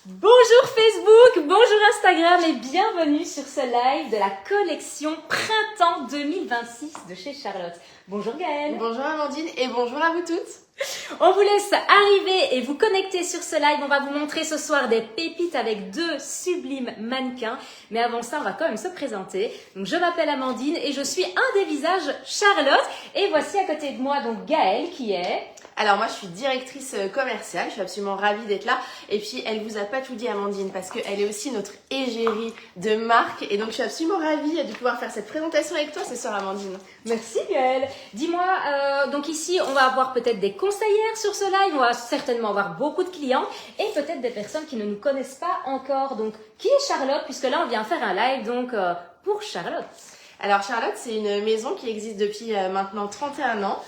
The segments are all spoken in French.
Bonjour Facebook, bonjour Instagram et bienvenue sur ce live de la collection Printemps 2026 de chez Charlotte. Bonjour Gaëlle. Bonjour Amandine et bonjour à vous toutes. On vous laisse arriver et vous connecter sur ce live. On va vous montrer ce soir des pépites avec deux sublimes mannequins. Mais avant ça, on va quand même se présenter. Donc, je m'appelle Amandine et je suis un des visages Charlotte. Et voici à côté de moi donc Gaëlle qui est... Alors moi je suis directrice commerciale, je suis absolument ravie d'être là. Et puis elle vous a pas tout dit Amandine parce qu'elle est aussi notre égérie de marque. Et donc je suis absolument ravie de pouvoir faire cette présentation avec toi ce soir Amandine. Merci Gaëlle. Dis-moi, donc ici on va avoir peut-être des conseillères sur ce live, on va certainement avoir beaucoup de clients et peut-être des personnes qui ne nous connaissent pas encore. Donc qui est Charlotte? Puisque là on vient faire un live donc pour Charlotte. Alors Charlotte c'est une maison qui existe depuis maintenant 31 ans.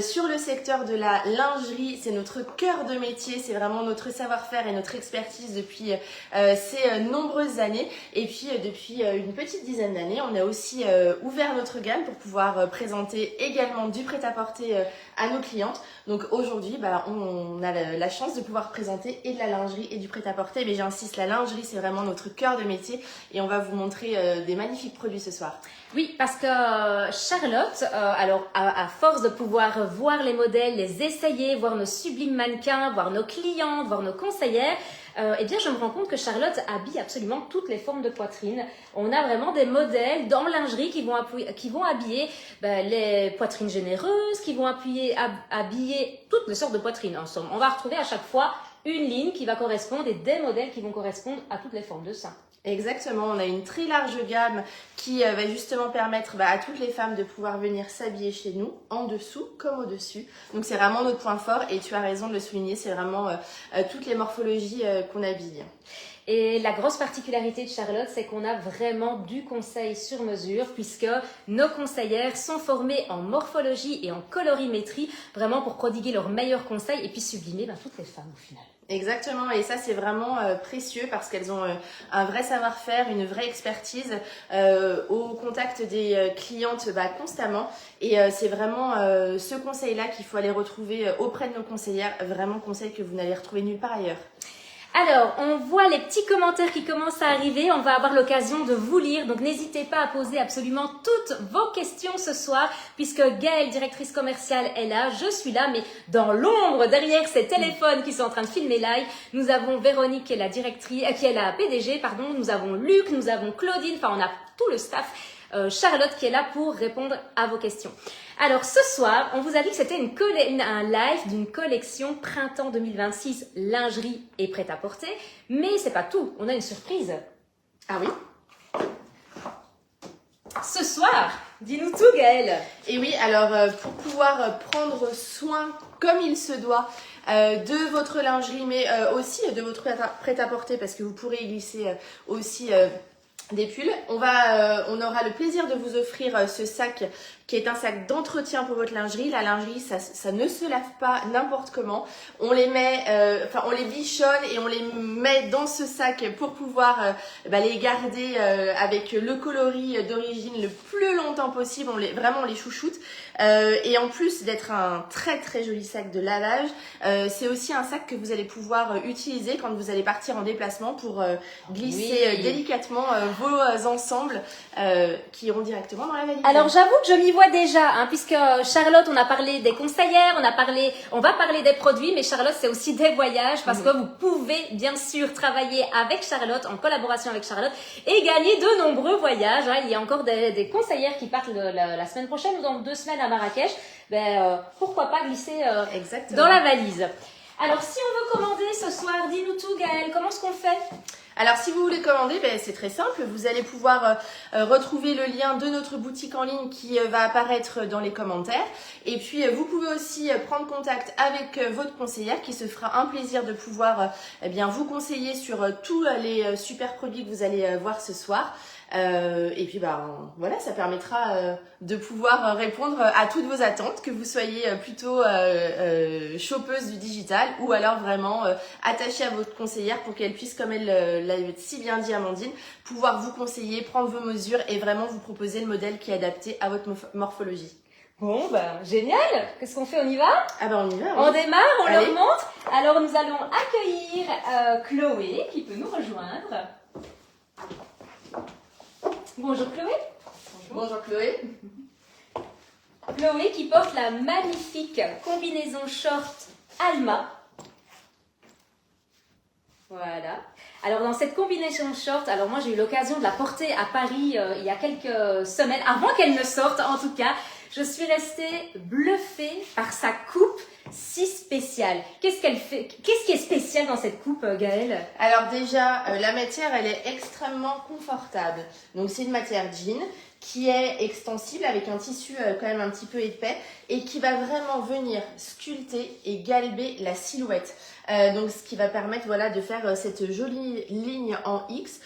Sur le secteur de la lingerie, c'est notre cœur de métier, c'est vraiment notre savoir-faire et notre expertise depuis ces nombreuses années. Et puis depuis une petite dizaine d'années, on a aussi ouvert notre gamme pour pouvoir présenter également du prêt-à-porter à nos clientes. Donc aujourd'hui, on a la chance de pouvoir présenter et de la lingerie et du prêt-à-porter. Mais j'insiste, la lingerie, c'est vraiment notre cœur de métier et on va vous montrer des magnifiques produits ce soir. Oui, parce que Charlotte, alors à force de pouvoir voir les modèles, les essayer, voir nos sublimes mannequins, voir nos clientes, voir nos conseillères, eh bien je me rends compte que Charlotte habille absolument toutes les formes de poitrine. On a vraiment des modèles dans lingerie qui vont habiller les poitrines généreuses, qui vont habiller toutes les sortes de poitrines en somme. On va retrouver à chaque fois une ligne qui va correspondre et des modèles qui vont correspondre à toutes les formes de seins. Exactement, on a une très large gamme qui va justement permettre à toutes les femmes de pouvoir venir s'habiller chez nous, en dessous comme au-dessus. Donc c'est vraiment notre point fort et tu as raison de le souligner, c'est vraiment toutes les morphologies qu'on habille. Et la grosse particularité de Charlotte, c'est qu'on a vraiment du conseil sur mesure puisque nos conseillères sont formées en morphologie et en colorimétrie vraiment pour prodiguer leurs meilleurs conseils et puis sublimer toutes les femmes au final. Exactement, et ça c'est vraiment précieux parce qu'elles ont un vrai savoir-faire, une vraie expertise au contact des clientes constamment. Et c'est vraiment ce conseil-là qu'il faut aller retrouver auprès de nos conseillères, vraiment conseil que vous n'allez retrouver nulle part ailleurs. Alors, on voit les petits commentaires qui commencent à arriver. On va avoir l'occasion de vous lire. Donc, n'hésitez pas à poser absolument toutes vos questions ce soir, puisque Gaëlle, directrice commerciale, est là. Je suis là, mais dans l'ombre, derrière ces téléphones qui sont en train de filmer live, nous avons Véronique qui est la qui est la PDG, pardon. Nous avons Luc, nous avons Claudine. Enfin, on a tout le staff. Charlotte qui est là pour répondre à vos questions. Alors ce soir, on vous a dit que c'était un live d'une collection Printemps 2026 lingerie et prêt-à-porter, mais c'est pas tout, on a une surprise. Ah oui? Ce soir, dis-nous tout Gaëlle. Et oui, alors pour pouvoir prendre soin comme il se doit de votre lingerie, mais aussi de votre prêt-à-porter, parce que vous pourrez y glisser aussi des pulls. On aura le plaisir de vous offrir ce sac qui est un sac d'entretien pour votre lingerie. La lingerie, ça ne se lave pas n'importe comment. On les met, on les bichonne et on les met dans ce sac pour pouvoir les garder avec le coloris d'origine le plus longtemps possible. On les chouchoute. Et en plus d'être un très très joli sac de lavage, c'est aussi un sac que vous allez pouvoir utiliser quand vous allez partir en déplacement pour glisser délicatement vos ensembles qui iront directement dans la valise. Alors j'avoue que je m'y vois déjà, puisque Charlotte, on a parlé des conseillères, on va parler des produits, mais Charlotte c'est aussi des voyages parce que vous pouvez bien sûr travailler avec Charlotte, en collaboration avec Charlotte et gagner de nombreux voyages. Il y a encore des conseillères qui partent la semaine prochaine ou dans 2 semaines à Marrakech. Pourquoi pas glisser dans la valise. Alors si on veut commander ce soir, dis-nous tout Gaëlle, comment est-ce qu'on fait ? Alors si vous voulez commander, c'est très simple, vous allez pouvoir retrouver le lien de notre boutique en ligne qui va apparaître dans les commentaires. Et puis vous pouvez aussi prendre contact avec votre conseillère qui se fera un plaisir de pouvoir vous conseiller sur tous les super produits que vous allez voir ce soir. Et puis voilà, ça permettra de pouvoir répondre à toutes vos attentes, que vous soyez plutôt shoppeuse du digital ou alors vraiment attachée à votre conseillère pour qu'elle puisse, comme elle l'a si bien dit Amandine, pouvoir vous conseiller, prendre vos mesures et vraiment vous proposer le modèle qui est adapté à votre morphologie. Bon, ben, génial. Qu'est-ce qu'on fait? On y va? Ah bah on y va. On Oui. démarre, on Allez. leur montre. Alors, nous allons accueillir Chloé, qui peut nous rejoindre. Bonjour Chloé. Bonjour Chloé. Chloé qui porte la magnifique combinaison short Alma. Voilà. Alors dans cette combinaison short, alors moi j'ai eu l'occasion de la porter à Paris il y a quelques semaines, avant qu'elle ne sorte en tout cas. Je suis restée bluffée par sa coupe si spéciale. Qu'est-ce qu'elle fait? Qu'est-ce qui est spécial dans cette coupe, Gaëlle? Alors déjà, la matière, elle est extrêmement confortable. Donc c'est une matière jean qui est extensible avec un tissu quand même un petit peu épais et qui va vraiment venir sculpter et galber la silhouette. Donc ce qui va permettre voilà, de faire cette jolie ligne en X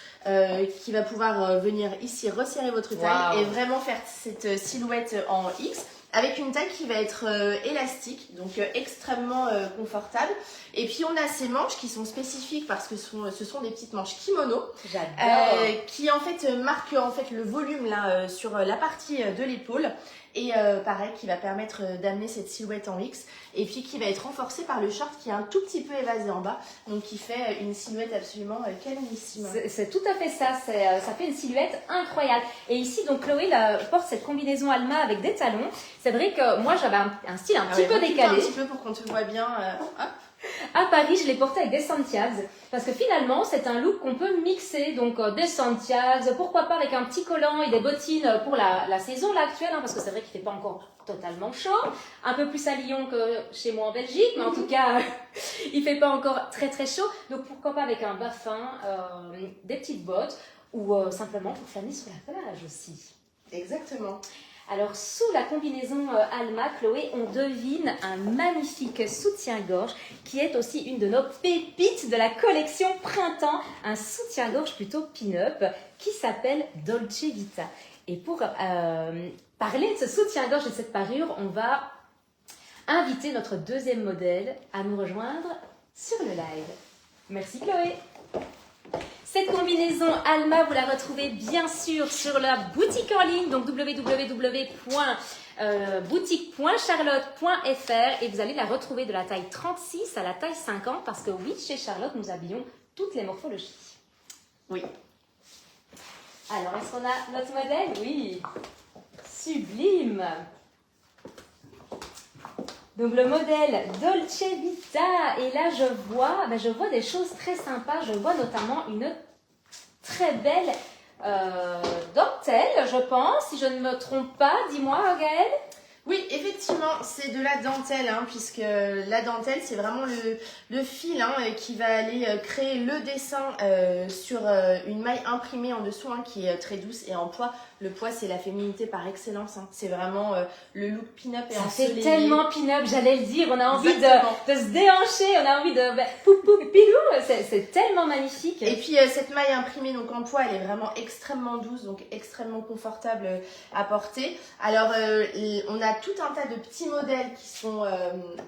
qui va pouvoir venir ici resserrer votre taille et vraiment faire cette silhouette en X. Avec une taille qui va être élastique, donc extrêmement confortable. Et puis on a ces manches qui sont spécifiques parce que ce sont des petites manches kimono. J'adore. Qui en fait marquent en fait le volume là sur la partie de l'épaule. Et pareil, qui va permettre d'amener cette silhouette en X. Et puis qui va être renforcée par le short qui est un tout petit peu évasé en bas. Donc qui fait une silhouette absolument calinissime. C'est tout à fait ça, ça fait une silhouette incroyable. Et ici, donc Chloé porte cette combinaison Alma avec des talons. C'est vrai que moi j'avais un style un petit peu décalé. Un petit peu pour qu'on te voit bien. Hop. À Paris, je l'ai porté avec des Santiags parce que finalement, c'est un look qu'on peut mixer. Donc des Santiags, pourquoi pas avec un petit collant et des bottines pour la saison là, actuelle, hein, parce que c'est vrai qu'il fait pas encore totalement chaud. Un peu plus à Lyon que chez moi en Belgique, mais en tout cas, il fait pas encore très très chaud. Donc pourquoi pas avec un bas fin, des petites bottes ou simplement pour flâner sur la plage aussi. Exactement. Alors, sous la combinaison Alma, Chloé, on devine un magnifique soutien-gorge qui est aussi une de nos pépites de la collection Printemps, un soutien-gorge plutôt pin-up qui s'appelle Dolce Vita. Et pour parler de ce soutien-gorge et de cette parure, on va inviter notre deuxième modèle à nous rejoindre sur le live. Merci Chloé. Cette combinaison Alma, vous la retrouvez bien sûr sur la boutique en ligne, donc www.boutique.charlotte.fr et vous allez la retrouver de la taille 36 à la taille 50 parce que oui, chez Charlotte, nous habillons toutes les morphologies. Oui. Alors, est-ce qu'on a notre modèle? Oui. Sublime. Donc le modèle Dolce Vita, et là je vois des choses très sympas, je vois notamment une très belle dentelle, je pense, si je ne me trompe pas, dis-moi Gaëlle. Oui, effectivement, c'est de la dentelle, hein, puisque la dentelle, c'est vraiment le fil qui va aller créer le dessin sur une maille imprimée en dessous qui est très douce et en poids. Le poids, c'est la féminité par excellence. Hein. C'est vraiment le look pin-up et ensoleillé. Ça fait tellement pin-up, j'allais le dire. On a envie de se déhancher, on a envie de poup poup pilou. C'est tellement magnifique. Et puis cette maille imprimée donc en poids, elle est vraiment extrêmement douce, donc extrêmement confortable à porter. Alors on a tout un tas de petits modèles qui sont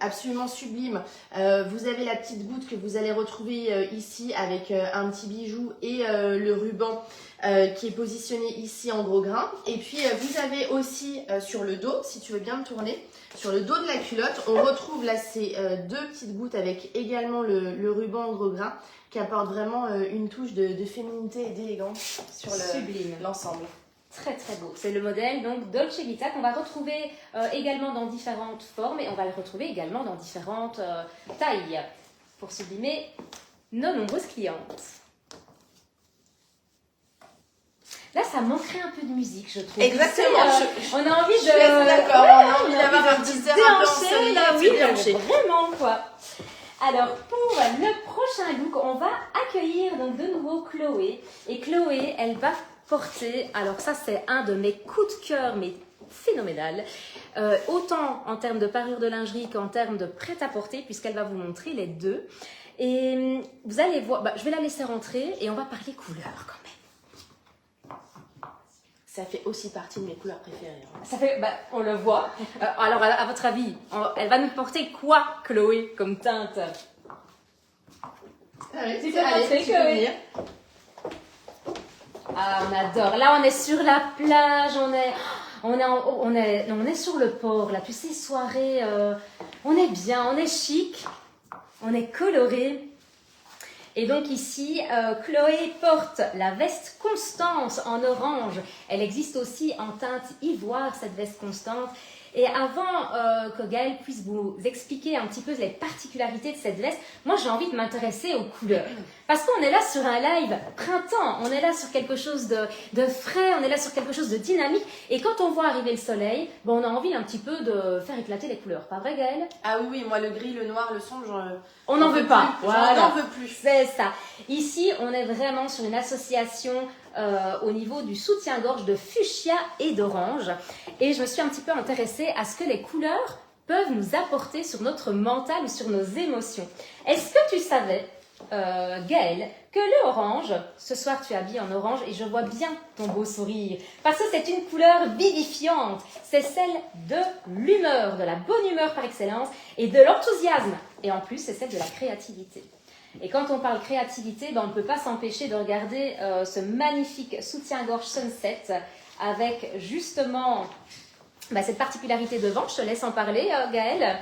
absolument sublimes. Vous avez la petite goutte que vous allez retrouver ici avec un petit bijou et le ruban qui est positionné ici en gros grain. Et puis vous avez aussi sur le dos, si tu veux bien me tourner, sur le dos de la culotte, on retrouve là ces deux petites gouttes avec également le ruban en gros grain qui apporte vraiment une touche de féminité et d'élégance sur l'ensemble. Très très beau. C'est le modèle donc Dolce Vita qu'on va retrouver également dans différentes formes et on va le retrouver également dans différentes tailles pour sublimer nos nombreuses clientes. Là, ça manquerait un peu de musique, je trouve. Exactement. On a envie de. Je suis d'accord. On a envie d'avoir un petit air un peu ensoleillé, oui, vraiment quoi. Alors pour le prochain look, on va accueillir donc de nouveau Chloé. Et Chloé, elle va porter. Alors ça, c'est un de mes coups de cœur, mais phénoménal. Autant en termes de parure de lingerie qu'en termes de prêt-à-porter, puisqu'elle va vous montrer les deux. Et vous allez voir. Je vais la laisser rentrer et on va parler couleurs quand même. Ça fait aussi partie de mes couleurs préférées. Ça fait, on le voit. Alors, à votre avis, elle va nous porter quoi, Chloé, comme teinte? Allez, tu peux montrer, Chloé. Ah, on adore. Là, on est sur la plage, on est sur le port, là, tu sais, soirée, on est bien, on est chic, on est coloré. Et donc ici, Chloé porte la veste Constance en orange. Elle existe aussi en teinte ivoire, cette veste Constance. Et avant que Gaëlle puisse vous expliquer un petit peu les particularités de cette veste, moi j'ai envie de m'intéresser aux couleurs. Parce qu'on est là sur un live printemps, on est là sur quelque chose de frais, on est là sur quelque chose de dynamique. Et quand on voit arriver le soleil, on a envie un petit peu de faire éclater les couleurs. Pas vrai Gaëlle? Ah oui, moi le gris, le noir, le sombre, on n'en veut pas. Voilà. J'en veux plus. C'est ça. Ici, on est vraiment sur une association au niveau du soutien-gorge de fuchsia et d'orange. Et je me suis un petit peu intéressée à ce que les couleurs peuvent nous apporter sur notre mental ou sur nos émotions. Est-ce que tu savais, Gaëlle, que le orange, ce soir tu es habillée en orange et je vois bien ton beau sourire, parce que c'est une couleur vivifiante, c'est celle de l'humeur, de la bonne humeur par excellence et de l'enthousiasme. Et en plus, c'est celle de la créativité. Et quand on parle créativité, on ne peut pas s'empêcher de regarder ce magnifique soutien-gorge Sunset avec justement cette particularité devant. Je te laisse en parler, Gaëlle.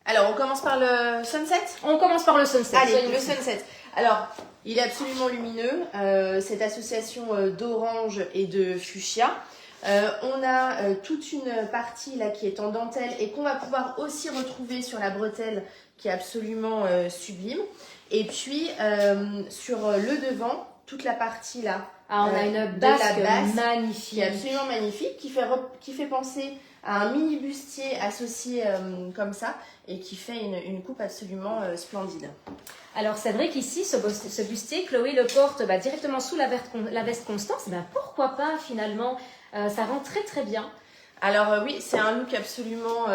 Alors, on commence par le Sunset? On commence par le Sunset. Allez, le Sunset. Alors, il est absolument lumineux, cette association d'orange et de fuchsia. On a toute une partie là qui est en dentelle et qu'on va pouvoir aussi retrouver sur la bretelle qui est absolument sublime. Et puis, sur le devant, toute la partie là, on a une basque magnifique. Qui est absolument magnifique, qui fait penser à un mini bustier associé comme ça et qui fait une coupe absolument splendide. Alors c'est vrai qu'ici, ce bustier, Chloé le porte directement sous la veste Constance. Pourquoi pas finalement, ça rend très très bien. Alors oui, c'est un look absolument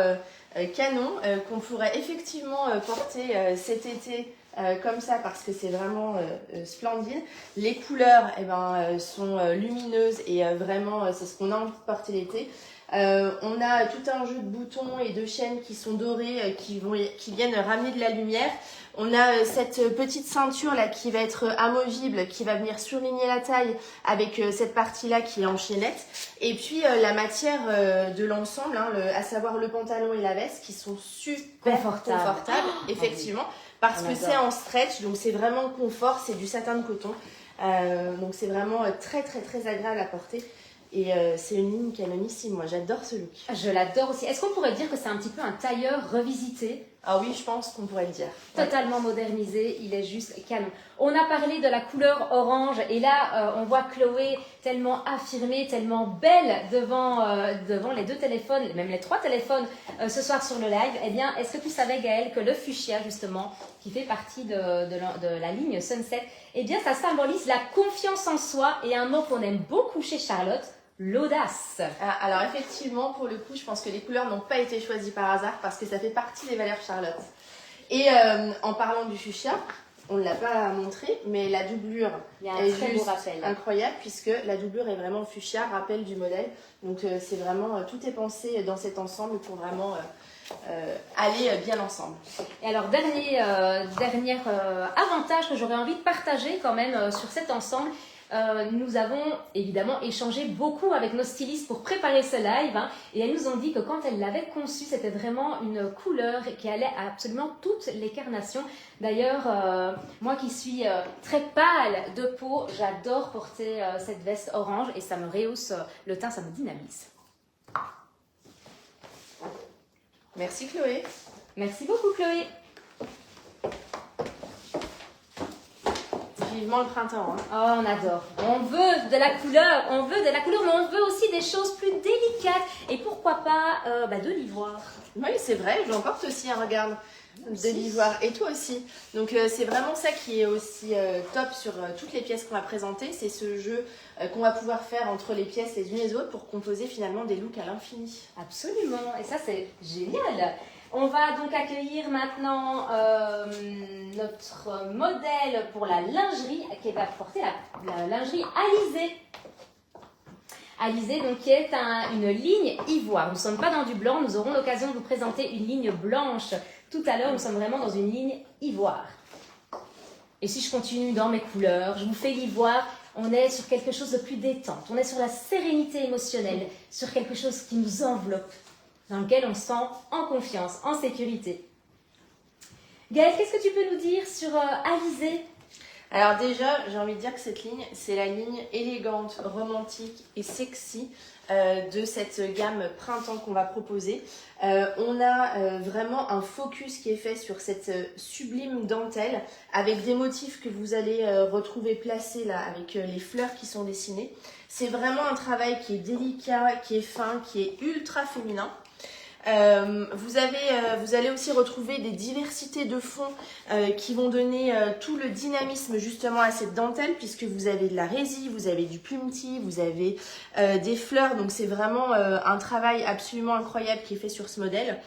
canon qu'on pourrait effectivement porter cet été comme ça parce que c'est vraiment splendide. Les couleurs sont lumineuses et vraiment c'est ce qu'on a envie de porter l'été. On a tout un jeu de boutons et de chaînes qui sont dorés, qui viennent ramener de la lumière. On a cette petite ceinture là qui va être amovible, qui va venir surligner la taille avec cette partie là qui est en chaînette. Et puis la matière de l'ensemble, à savoir le pantalon et la veste qui sont super confortables, effectivement, parce que c'est en stretch, donc c'est vraiment confort, c'est du satin de coton. Donc c'est vraiment très très très agréable à porter. Et c'est une ligne canonissime, moi j'adore ce look. Je l'adore aussi. Est-ce qu'on pourrait dire que c'est un petit peu un tailleur revisité? Ah oui, je pense qu'on pourrait le dire. Totalement modernisé, il est juste canon. On a parlé de la couleur orange et là on voit Chloé tellement affirmée, tellement belle devant les deux téléphones, même les trois téléphones ce soir sur le live. Eh bien, est-ce que tu savais Gaëlle que le fuchsia justement, qui fait partie de la ligne Sunset, eh bien ça symbolise la confiance en soi et un mot qu'on aime beaucoup chez Charlotte, l'audace. Alors effectivement, pour le coup, je pense que les couleurs n'ont pas été choisies par hasard parce que ça fait partie des valeurs Charlotte. Et en parlant du fuchsia, on ne l'a pas montré, mais la doublure est juste incroyable puisque la doublure est vraiment fuchsia, rappel du modèle. Donc c'est vraiment, tout est pensé dans cet ensemble pour vraiment aller bien ensemble. Et alors, dernier avantage que j'aurais envie de partager quand même sur cet ensemble, nous avons évidemment échangé beaucoup avec nos stylistes pour préparer ce live et elles nous ont dit que quand elles l'avaient conçu, c'était vraiment une couleur qui allait à absolument toutes les carnations. D'ailleurs, moi qui suis très pâle de peau, j'adore porter cette veste orange et ça me rehausse le teint, ça me dynamise. Merci Chloé. Merci beaucoup Chloé. Vivement le printemps. Oh, on adore. On veut de la couleur, mais on veut aussi des choses plus délicates. Et pourquoi pas de l'ivoire. Oui, c'est vrai, j'en porte aussi un regard de l'ivoire. Et toi aussi. Donc c'est vraiment ça qui est aussi top sur toutes les pièces qu'on va présenter. C'est ce jeu qu'on va pouvoir faire entre les pièces les unes les autres pour composer finalement des looks à l'infini. Absolument. Et ça, c'est génial. On va donc accueillir maintenant notre modèle pour la lingerie qui va porter la lingerie Alizé. Alizé, donc, qui est une ligne ivoire. Nous ne sommes pas dans du blanc, nous aurons l'occasion de vous présenter une ligne blanche tout à l'heure. Nous sommes vraiment dans une ligne ivoire. Et si je continue dans mes couleurs, je vous fais l'ivoire, on est sur quelque chose de plus détente, on est sur la sérénité émotionnelle, sur quelque chose qui nous enveloppe, dans lequel on se sent en confiance, en sécurité. Gaëlle, qu'est-ce que tu peux nous dire sur Alizé? Alors déjà, j'ai envie de dire que cette ligne, c'est la ligne élégante, romantique et sexy de cette gamme printemps qu'on va proposer. On a vraiment un focus qui est fait sur cette sublime dentelle avec des motifs que vous allez retrouver placés là avec les fleurs qui sont dessinées. C'est vraiment un travail qui est délicat, qui est fin, qui est ultra féminin. Vous allez aussi retrouver des diversités de fonds qui vont donner tout le dynamisme justement à cette dentelle, puisque vous avez de la résille, vous avez du plumetis, vous avez des fleurs, donc c'est vraiment un travail absolument incroyable qui est fait sur ce modèle.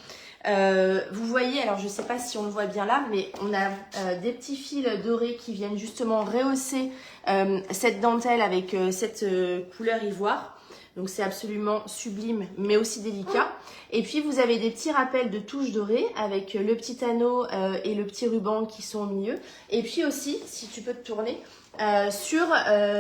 Vous voyez, alors je ne sais pas si on le voit bien là, mais on a des petits fils dorés qui viennent justement rehausser cette dentelle avec cette couleur ivoire. Donc c'est absolument sublime mais aussi délicat. Et puis vous avez des petits rappels de touches dorées avec le petit anneau et le petit ruban qui sont au milieu. Et puis aussi, si tu peux te tourner, sur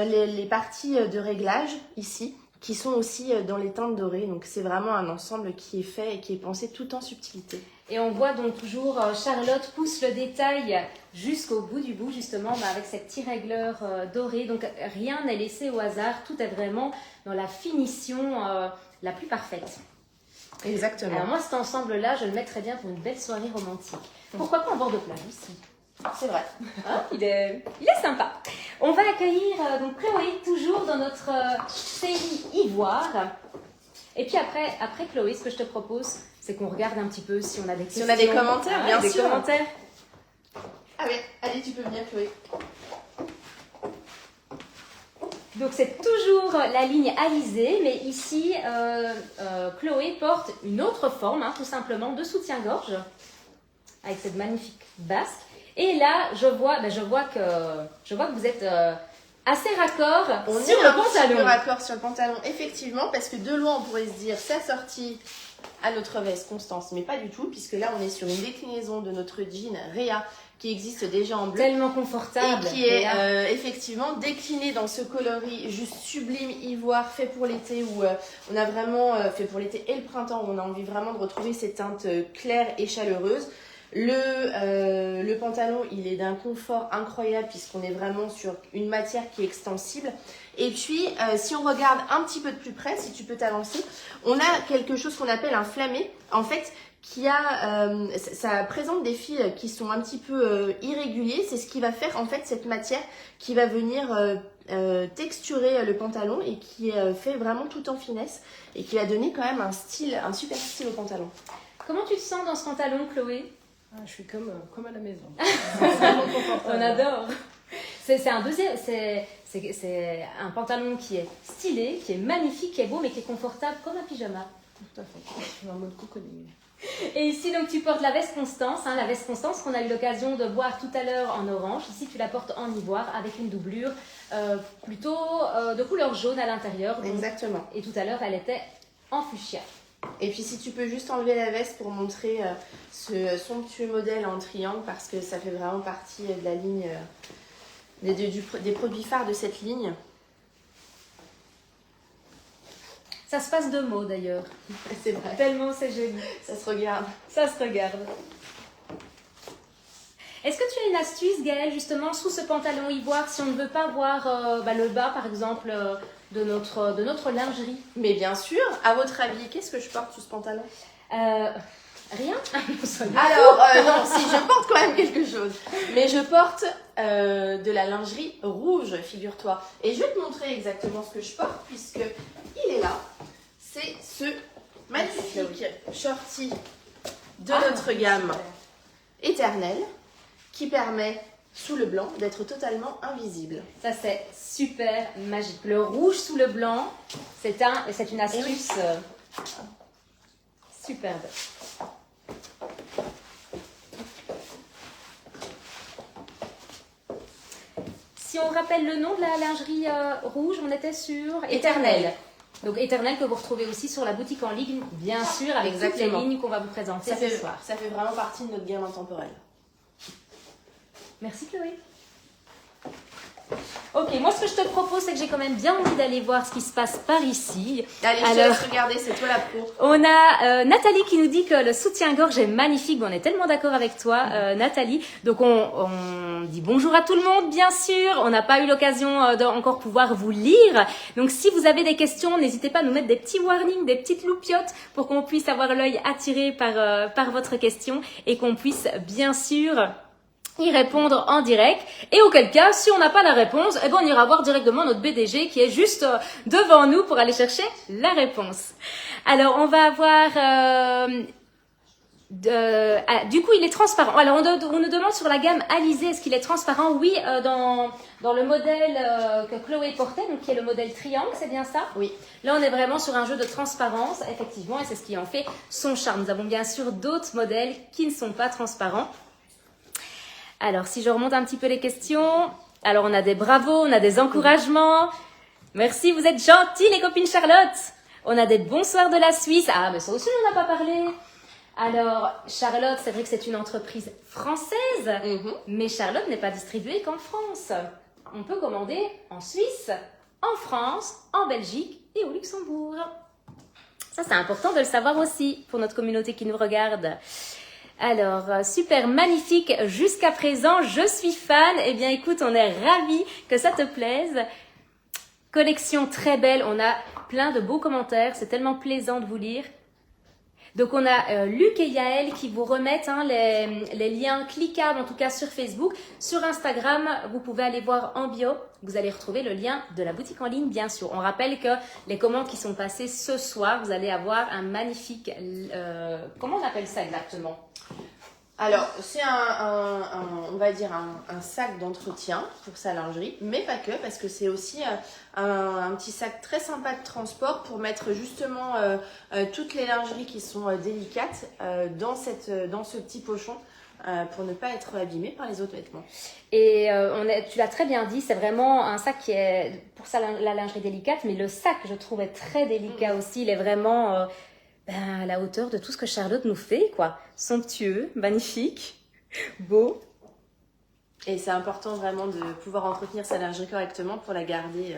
les parties de réglage ici, qui sont aussi dans les teintes dorées. Donc c'est vraiment un ensemble qui est fait et qui est pensé tout en subtilité. Et on voit donc toujours Charlotte pousse le détail jusqu'au bout du bout, justement, avec ces petits régleurs dorés. Donc rien n'est laissé au hasard, tout est vraiment dans la finition la plus parfaite. Exactement. Alors moi, cet ensemble-là, je le mettrais bien pour une belle soirée romantique. Pourquoi pas en bord de plage aussi? C'est vrai. Hein, il est sympa. On va accueillir donc Chloé, toujours dans notre série Ivoire. Et puis après Chloé, ce que je te propose, c'est qu'on regarde un petit peu si on a des questions. Si on a des commentaires, bien sûr. Commentaires. Ah oui, allez, tu peux venir, Chloé. Donc c'est toujours la ligne Alizé, mais ici, Chloé porte une autre forme, tout simplement, de soutien-gorge, avec cette magnifique basque. Et là, je vois que vous êtes assez raccord sur le pantalon. On est raccord sur le pantalon, effectivement, parce que de loin, on pourrait se dire, ça sortit à notre veste Constance, mais pas du tout, puisque là, on est sur une déclinaison de notre jean Réa, qui existe déjà en bleu. Tellement confortable. Et qui est effectivement décliné dans ce coloris juste sublime ivoire, fait pour l'été, où on a vraiment fait pour l'été et le printemps, où on a envie vraiment de retrouver ces teintes claires et chaleureuses. Le pantalon, il est d'un confort incroyable puisqu'on est vraiment sur une matière qui est extensible. Et puis, si on regarde un petit peu de plus près, si tu peux t'avancer, on a quelque chose qu'on appelle un flammé. En fait, ça présente des fils qui sont un petit peu irréguliers. C'est ce qui va faire en fait cette matière qui va venir texturer le pantalon et qui fait vraiment tout en finesse et qui va donner quand même un super style au pantalon. Comment tu te sens dans ce pantalon, Chloé? Je suis comme à la maison. On adore. C'est un pantalon qui est stylé, qui est magnifique, qui est beau, mais qui est confortable comme un pyjama. Tout à fait. Je suis en mode cocooning. Et ici, donc, tu portes la veste Constance, la veste Constance qu'on a eu l'occasion de voir tout à l'heure en orange. Ici, tu la portes en ivoire avec une doublure plutôt de couleur jaune à l'intérieur. Exactement. Et tout à l'heure, elle était en fuchsia. Et puis si tu peux juste enlever la veste pour montrer ce somptueux modèle en triangle, parce que ça fait vraiment partie de la ligne, des produits phares de cette ligne. Ça se passe de mots d'ailleurs. C'est vrai. Tellement c'est joli. Ça se regarde. Ça se regarde. Est-ce que tu as une astuce, Gaëlle, justement, sous ce pantalon ivoire, si on ne veut pas voir le bas, par exemple, de notre lingerie? Mais bien sûr. À votre avis, qu'est-ce que je porte sous ce pantalon? Rien. Alors, non, si, je porte quand même quelque chose. Mais je porte de la lingerie rouge, figure-toi. Et je vais te montrer exactement ce que je porte, puisque il est là. C'est ce magnifique shorty de notre gamme éternelle, qui permet, sous le blanc, d'être totalement invisible. Ça, c'est super magique. Le rouge sous le blanc, c'est une astuce superbe. Si on rappelle le nom de la lingerie rouge, on était sur Éternelle. Donc Éternelle que vous retrouvez aussi sur la boutique en ligne, bien sûr, avec toutes les lignes qu'on va vous présenter ce soir. Ça fait vraiment partie de notre gamme intemporelle. Merci Chloé. Ok, moi ce que je te propose, c'est que j'ai quand même bien envie d'aller voir ce qui se passe par ici. Allez, je te laisse regarder, c'est toi la pro. On a Nathalie qui nous dit que le soutien-gorge est magnifique. Bon, on est tellement d'accord avec toi, Nathalie. Donc on dit bonjour à tout le monde, bien sûr. On n'a pas eu l'occasion d'encore pouvoir vous lire. Donc si vous avez des questions, n'hésitez pas à nous mettre des petits warnings, des petites loupiottes pour qu'on puisse avoir l'œil attiré par votre question et qu'on puisse bien sûr y répondre en direct. Et auquel cas, si on n'a pas la réponse, eh ben on ira voir directement notre BDG qui est juste devant nous pour aller chercher la réponse. Alors on va avoir du coup il est transparent. Alors on nous demande sur la gamme Alizé, est-ce qu'il est transparent? Oui, dans le modèle que Chloé portait, donc qui est le modèle triangle, c'est bien ça? Oui. Là on est vraiment sur un jeu de transparence, effectivement, et c'est ce qui en fait son charme. Nous avons bien sûr d'autres modèles qui ne sont pas transparents. Alors, si je remonte un petit peu les questions, alors on a des bravos, on a des encouragements. Merci, vous êtes gentils les copines Charlotte. On a des bonsoirs de la Suisse. Ah, mais ça aussi on n'en a pas parlé. Alors, Charlotte, c'est vrai que c'est une entreprise française, mais Charlotte n'est pas distribuée qu'en France. On peut commander en Suisse, en France, en Belgique et au Luxembourg. Ça, c'est important de le savoir aussi pour notre communauté qui nous regarde. Alors, super, magnifique jusqu'à présent, je suis fan. Eh bien, écoute, on est ravis que ça te plaise. Collection très belle, on a plein de beaux commentaires, c'est tellement plaisant de vous lire. Donc, on a Luc et Yael qui vous remettent les liens cliquables, en tout cas sur Facebook. Sur Instagram, vous pouvez aller voir en bio, vous allez retrouver le lien de la boutique en ligne, bien sûr. On rappelle que les commandes qui sont passées ce soir, vous allez avoir un magnifique... comment on appelle ça exactement ? Alors, c'est on va dire un sac d'entretien pour sa lingerie, mais pas que, parce que c'est aussi un petit sac très sympa de transport pour mettre justement toutes les lingeries qui sont délicates dans ce petit pochon pour ne pas être abîmé par les autres vêtements. Et tu l'as très bien dit, c'est vraiment un sac qui est pour ça la lingerie délicate, mais le sac, je trouve, est très délicat aussi. Il est vraiment... à la hauteur de tout ce que Charlotte nous fait, quoi. Somptueux, magnifique, beau. Et c'est important vraiment de pouvoir entretenir sa lingerie correctement pour la garder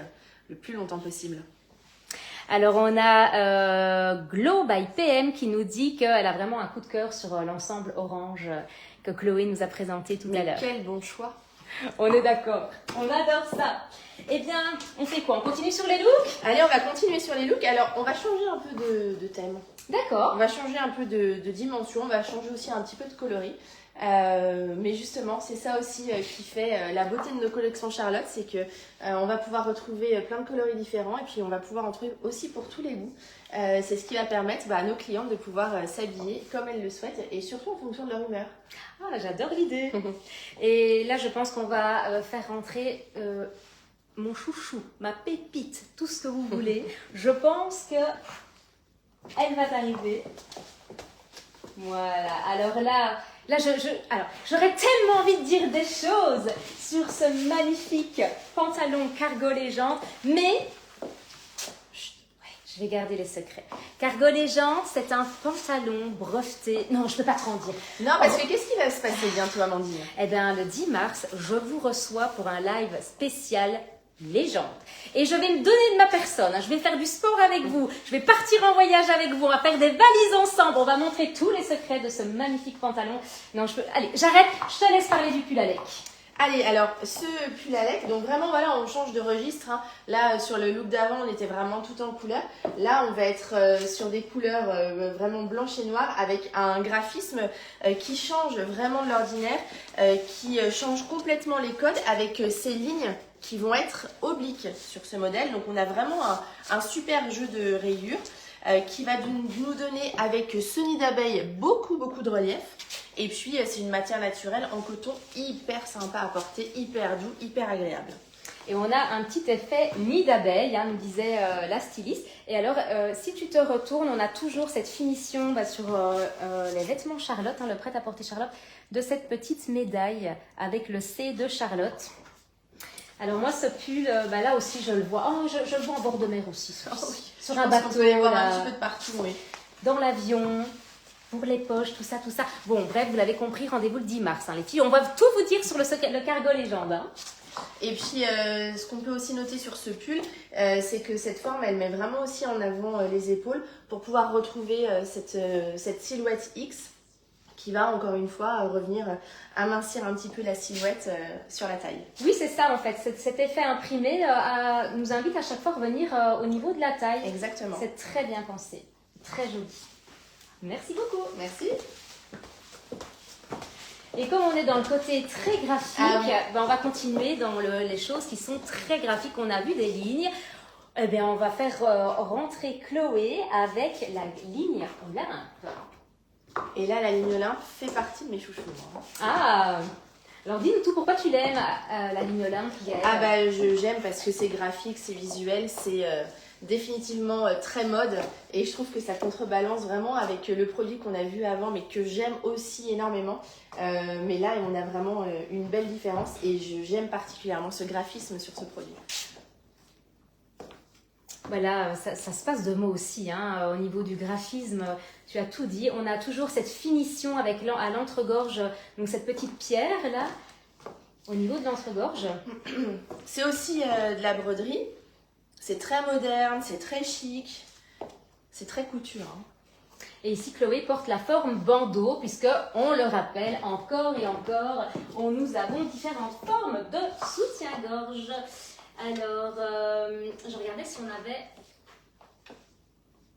le plus longtemps possible. Alors on a Glow by PM qui nous dit qu'elle a vraiment un coup de cœur sur l'ensemble orange que Chloé nous a présenté tout à l'heure. Quel bon choix! On est d'accord, on adore ça. Eh bien, on fait quoi? On continue sur les looks? Allez, on va continuer sur les looks. Alors, on va changer un peu de thème. D'accord. On va changer un peu de dimension, on va changer aussi un petit peu de coloris. Mais justement, c'est ça aussi qui fait la beauté de nos collections Charlotte, c'est que on va pouvoir retrouver plein de coloris différents et puis on va pouvoir en trouver aussi pour tous les goûts. C'est ce qui va permettre à nos clientes de pouvoir s'habiller comme elles le souhaitent et surtout en fonction de leur humeur. Ah, j'adore l'idée. Et là, je pense qu'on va faire rentrer mon chouchou, ma pépite, tout ce que vous voulez. Je pense que elle va arriver. Voilà. Alors là, j'aurais tellement envie de dire des choses sur ce magnifique pantalon cargo légende, mais je vais garder les secrets. Cargo légende, c'est un pantalon breveté. Non, je peux pas trop en dire. Non, parce que qu'est-ce qui va se passer bientôt, Amandine? Eh bien, le 10 mars, je vous reçois pour un live spécial légende. Et je vais me donner de ma personne. Je vais faire du sport avec vous. Je vais partir en voyage avec vous. On va faire des valises ensemble. On va montrer tous les secrets de ce magnifique pantalon. Non, allez, j'arrête. Je te laisse parler du pull à lec. Allez, alors, ce pull à lec, donc vraiment, voilà, on change de registre. Hein. Là, sur le look d'avant, on était vraiment tout en couleur. Là, on va être sur des couleurs vraiment blanches et noires avec un graphisme qui change vraiment de l'ordinaire, qui change complètement les codes avec ces lignes qui vont être obliques sur ce modèle. Donc, on a vraiment un super jeu de rayures qui va nous donner avec ce nid d'abeille beaucoup de relief. Et puis, c'est une matière naturelle en coton hyper sympa à porter, hyper doux, hyper agréable. Et on a un petit effet nid d'abeille, hein, nous disait la styliste. Et alors, si tu te retournes, on a toujours cette finition sur les vêtements Charlotte, hein, le prêt-à-porter Charlotte, de cette petite médaille avec le C de Charlotte. Alors moi, ce pull, là aussi, je le vois. Oh, je le vois en bord de mer aussi. Sur un bateau. On peut les voir un petit peu de partout, oui. Dans l'avion, pour les poches, tout ça. Bon, bref, vous l'avez compris, rendez-vous le 10 mars, hein, les filles. On va tout vous dire sur le cargo légende. Hein. Et puis, ce qu'on peut aussi noter sur ce pull, c'est que cette forme, elle met vraiment aussi en avant les épaules pour pouvoir retrouver cette silhouette X qui va encore une fois revenir amincir un petit peu la silhouette sur la taille. Oui, c'est ça en fait. Cet effet imprimé nous invite à chaque fois à revenir au niveau de la taille. Exactement. C'est très bien pensé. Très joli. Merci beaucoup. Merci. Et comme on est dans le côté très graphique, oui. ben on va continuer dans les choses qui sont très graphiques. On a vu des lignes. Eh bien, on va faire rentrer Chloé avec la ligne Olympe. Et là, la ligne Olympe fait partie de mes chouchous. Hein. Ah, alors dis-nous tout, pourquoi tu l'aimes, la ligne Olympe, Gaëlle? Ah bah j'aime parce que c'est graphique, c'est visuel, c'est définitivement très mode et je trouve que ça contrebalance vraiment avec le produit qu'on a vu avant mais que j'aime aussi énormément. Mais là, on a vraiment une belle différence et j'aime particulièrement ce graphisme sur ce produit. Voilà, ça se passe de mots aussi, hein, au niveau du graphisme, tu as tout dit. On a toujours cette finition avec à l'entre-gorge, donc cette petite pierre là, au niveau de l'entre-gorge. C'est aussi de la broderie, c'est très moderne, c'est très chic, c'est très couture. Hein. Et ici, Chloé porte la forme bandeau, puisque, on le rappelle encore et encore, nous avons différentes formes de soutien-gorge. Alors, je regardais si on avait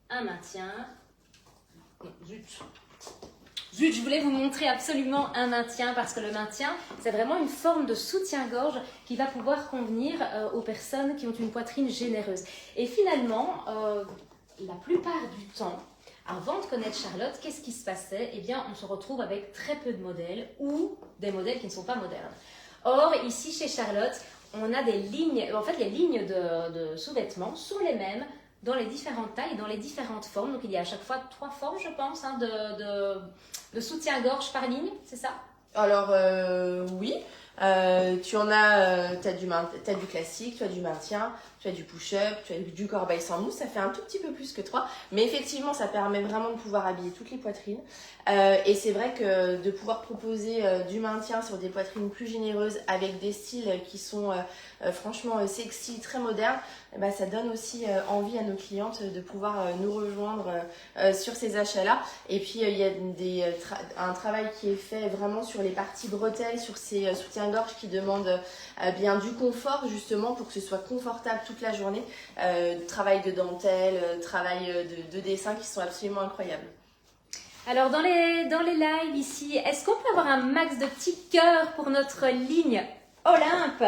un maintien. Zut, je voulais vous montrer absolument un maintien parce que le maintien, c'est vraiment une forme de soutien-gorge qui va pouvoir convenir aux personnes qui ont une poitrine généreuse. Et finalement, la plupart du temps, avant de connaître Charlotte, qu'est-ce qui se passait? Eh bien, on se retrouve avec très peu de modèles ou des modèles qui ne sont pas modernes. Or, ici, chez Charlotte, on a des lignes, en fait, les lignes de sous-vêtements sont les mêmes dans les différentes tailles, dans les différentes formes. Donc, il y a à chaque fois 3 formes, je pense, hein, de soutien-gorge par ligne, c'est ça? Alors, oui. Tu en as, t'as du classique, tu as du maintien, tu as du push-up, tu as du corbeil sans mousse, ça fait un tout petit peu plus que 3, mais effectivement ça permet vraiment de pouvoir habiller toutes les poitrines et c'est vrai que de pouvoir proposer du maintien sur des poitrines plus généreuses avec des styles qui sont franchement sexy, très modernes, bah, ça donne aussi envie à nos clientes de pouvoir nous rejoindre sur ces achats-là. Et puis il y a un travail qui est fait vraiment sur les parties bretelles, sur ces soutiens-gorge qui demandent bien du confort justement pour que ce soit confortable toute la journée. Travail de dentelle, travail de dessin qui sont absolument incroyables. Alors dans les lives ici, est-ce qu'on peut avoir un max de petits cœurs pour notre ligne Olympe?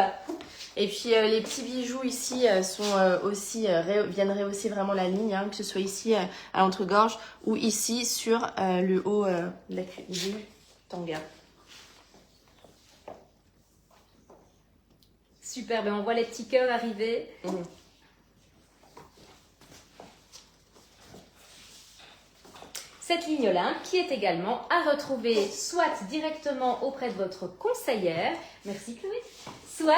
Et puis les petits bijoux ici sont aussi viennent rehausser vraiment la ligne, hein, que ce soit ici à l'entre-gorge ou ici sur le haut du tanga. Super, ben on voit les petits cœurs arriver. Cette ligne Olympe qui est également à retrouver soit directement auprès de votre conseillère, merci Chloé, soit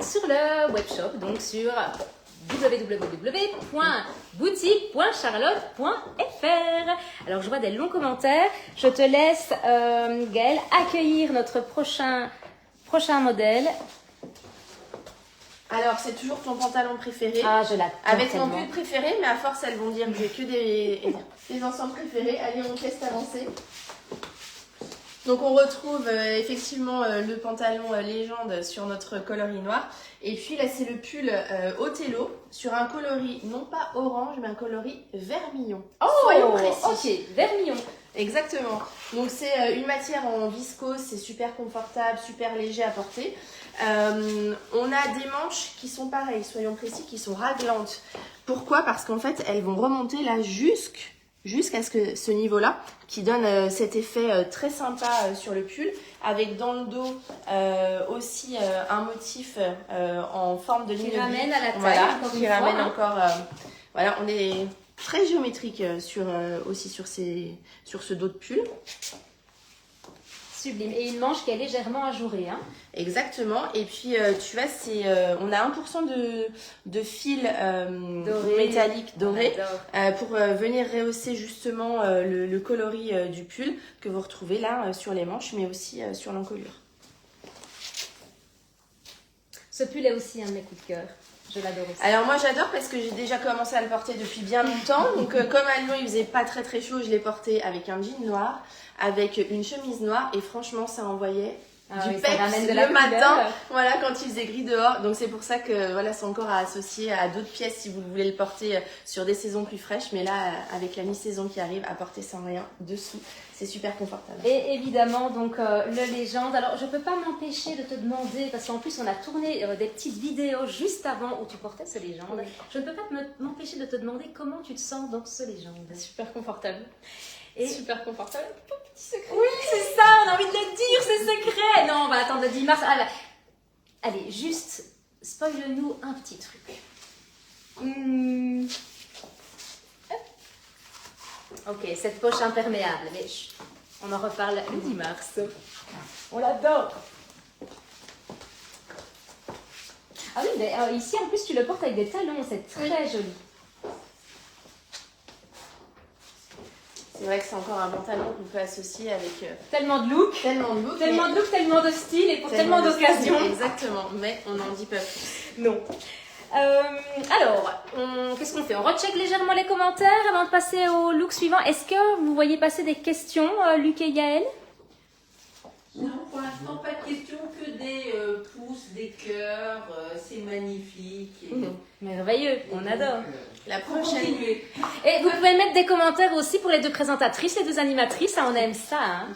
sur le webshop, donc sur www.boutique.charlotte.fr. Alors je vois des longs commentaires, je te laisse Gaëlle accueillir notre prochain modèle. Alors, c'est toujours ton pantalon préféré. Ah, je l'adore. Avec mon pull préféré, mais à force, elles vont dire que j'ai que des ensembles préférés. Allez, on teste avancer. Donc, on retrouve effectivement le pantalon légende sur notre coloris noir. Et puis là, c'est le pull Othello sur un coloris, non pas orange, mais un coloris vermillon. Oh, soyons précis. Ok, vermillon. Exactement. Donc, c'est une matière en viscose, c'est super confortable, super léger à porter. On a des manches qui sont pareilles, soyons précis, qui sont raglantes. Pourquoi? Parce qu'en fait, elles vont remonter là jusqu'à ce niveau-là, qui donne cet effet très sympa sur le pull, avec dans le dos aussi un motif en forme de ligne Qui ramène à la taille, voilà, encore qui une fois, ramène hein. encore. Voilà, on est très géométrique aussi sur ce dos de pull. Sublime. Et une manche qui est légèrement ajourée. Hein. Exactement. Et puis, tu vois, on a 1% de fil métallique doré pour venir rehausser justement le coloris du pull que vous retrouvez là sur les manches, mais aussi sur l'encolure. Ce pull est aussi un de mes coups de cœur. Je l'adore aussi. Alors moi j'adore parce que j'ai déjà commencé à le porter depuis bien longtemps. Donc comme à Lyon il faisait pas très très chaud, je l'ai porté avec un jean noir, avec une chemise noire et franchement ça envoyait du oui, ça peps ramène de le la matin. couleur. Voilà, quand il faisait gris dehors. Donc c'est pour ça que voilà, c'est encore à associer à d'autres pièces si vous voulez le porter sur des saisons plus fraîches. Mais là avec la mi-saison qui arrive, à porter sans rien dessous, c'est super confortable. Et évidemment, donc, le Légende. Alors, je ne peux pas m'empêcher de te demander, parce qu'en plus, on a tourné des petites vidéos juste avant où tu portais ce Légende. Oui. Je ne peux pas m'empêcher de te demander comment tu te sens dans ce Légende. Super confortable. Et... Super confortable. Petit secret. Oui, c'est ça, on a envie de le dire, c'est secret. Non, on va attendre le 10 mars. Ah, là. Allez, juste, spoil-nous un petit truc. Ok, cette poche imperméable, mais chut, on en reparle le 10 mars. On l'adore. Ah oui, mais ici en plus tu le portes avec des talons, c'est très joli. C'est vrai que c'est encore un pantalon qu'on peut associer avec Tellement de look, tellement de look. tellement de look, tellement de style et pour tellement tellement d'occasions. Exactement, mais on n'en dit pas plus. Non. Alors, qu'est-ce qu'on fait? On recheck légèrement les commentaires avant de passer au look suivant. Est-ce que vous voyez passer des questions, Luc et Yael? Non, pour l'instant, pas de questions, que des pouces, des cœurs, c'est magnifique. Merveilleux, on adore. La Pour prochaine. continuer. Et vous pouvez mettre des commentaires aussi pour les deux présentatrices, les deux animatrices, hein, on aime ça. Hein.